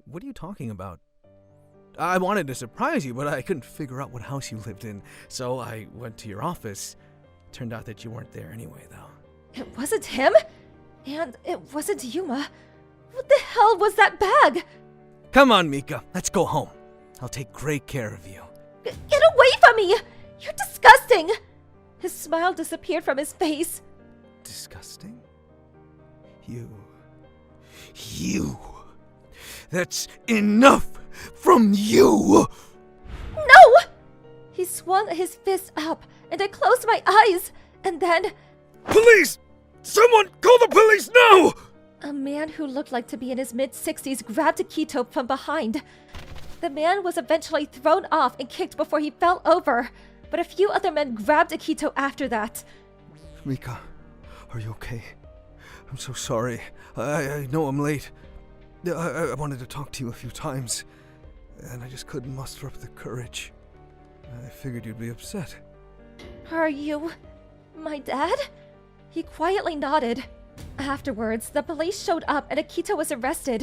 What are you talking about? I wanted to surprise you, but I couldn't figure out what house you lived in, so I went to your office. Turned out that you weren't there anyway, though. It wasn't him? And it wasn't Yuma. What the hell was that bag? Come on, Mika. Let's go home. I'll take great care of you. Get away from me! You're disgusting! His smile disappeared from his face. Disgusting? You. That's enough from you! No! He swung his fist up, and I closed my eyes, and then... Police! Someone call the police now! A man who looked like to be in his mid-60s grabbed Akito from behind. The man was eventually thrown off and kicked before he fell over, but a few other men grabbed Akito after that. Mika, are you okay? I'm so sorry. I know I'm late. I wanted to talk to you a few times, and I just couldn't muster up the courage. I figured you'd be upset. Are you my dad? He quietly nodded. Afterwards, the police showed up and Akito was arrested.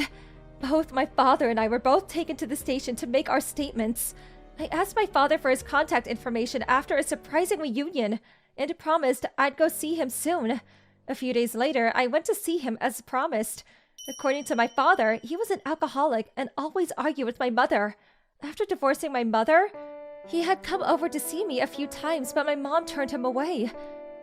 Both my father and I were both taken to the station to make our statements. I asked my father for his contact information after a surprising reunion and promised I'd go see him soon. A few days later, I went to see him as promised. According to my father, he was an alcoholic and always argued with my mother. After divorcing my mother, he had come over to see me a few times, but my mom turned him away.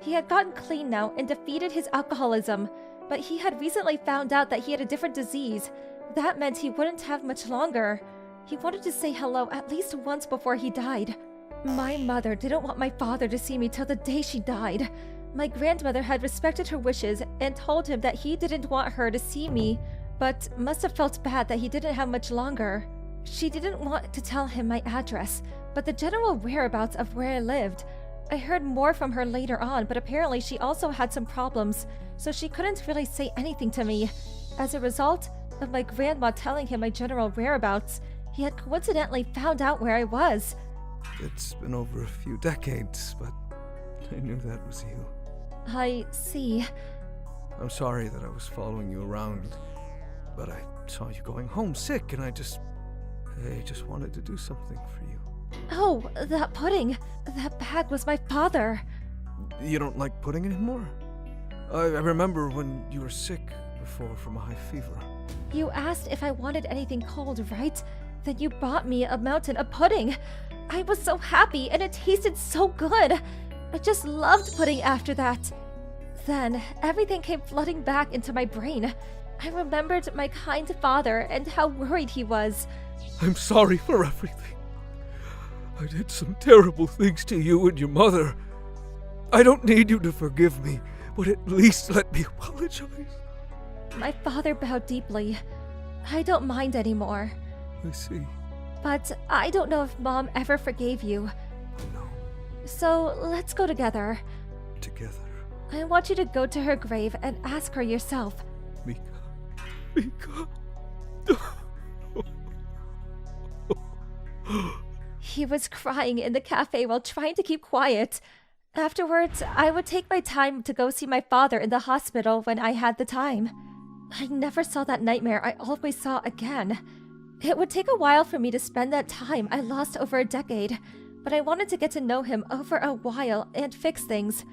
He had gotten clean now and defeated his alcoholism, but he had recently found out that he had a different disease. That meant he wouldn't have much longer. He wanted to say hello at least once before he died. My mother didn't want my father to see me till the day she died. My grandmother had respected her wishes and told him that he didn't want her to see me, but must have felt bad that he didn't have much longer. She didn't want to tell him my address, but the general whereabouts of where I lived. I heard more from her later on, but apparently she also had some problems, so she couldn't really say anything to me. As a result of my grandma telling him my general whereabouts, he had coincidentally found out where I was. It's been over a few decades, but I knew that was you. I see. I'm sorry that I was following you around, but I saw you going home sick, and I just wanted to do something for you. Oh, that pudding. That bag was my father. You don't like pudding anymore? I remember when you were sick before from a high fever. You asked if I wanted anything cold, right? Then you bought me a mountain of pudding. I was so happy and it tasted so good. I just loved pudding after that. Then everything came flooding back into my brain. I remembered my kind father and how worried he was. I'm sorry for everything. I did some terrible things to you and your mother. I don't need you to forgive me, but at least let me apologize. My father bowed deeply. I don't mind anymore. I see. But I don't know if Mom ever forgave you. No. So let's go together. Together? I want you to go to her grave and ask her yourself. Mika. He was crying in the cafe while trying to keep quiet. Afterwards, I would take my time to go see my father in the hospital when I had the time. I never saw that nightmare I always saw again. It would take a while for me to spend that time I lost over a decade, but I wanted to get to know him over a while and fix things.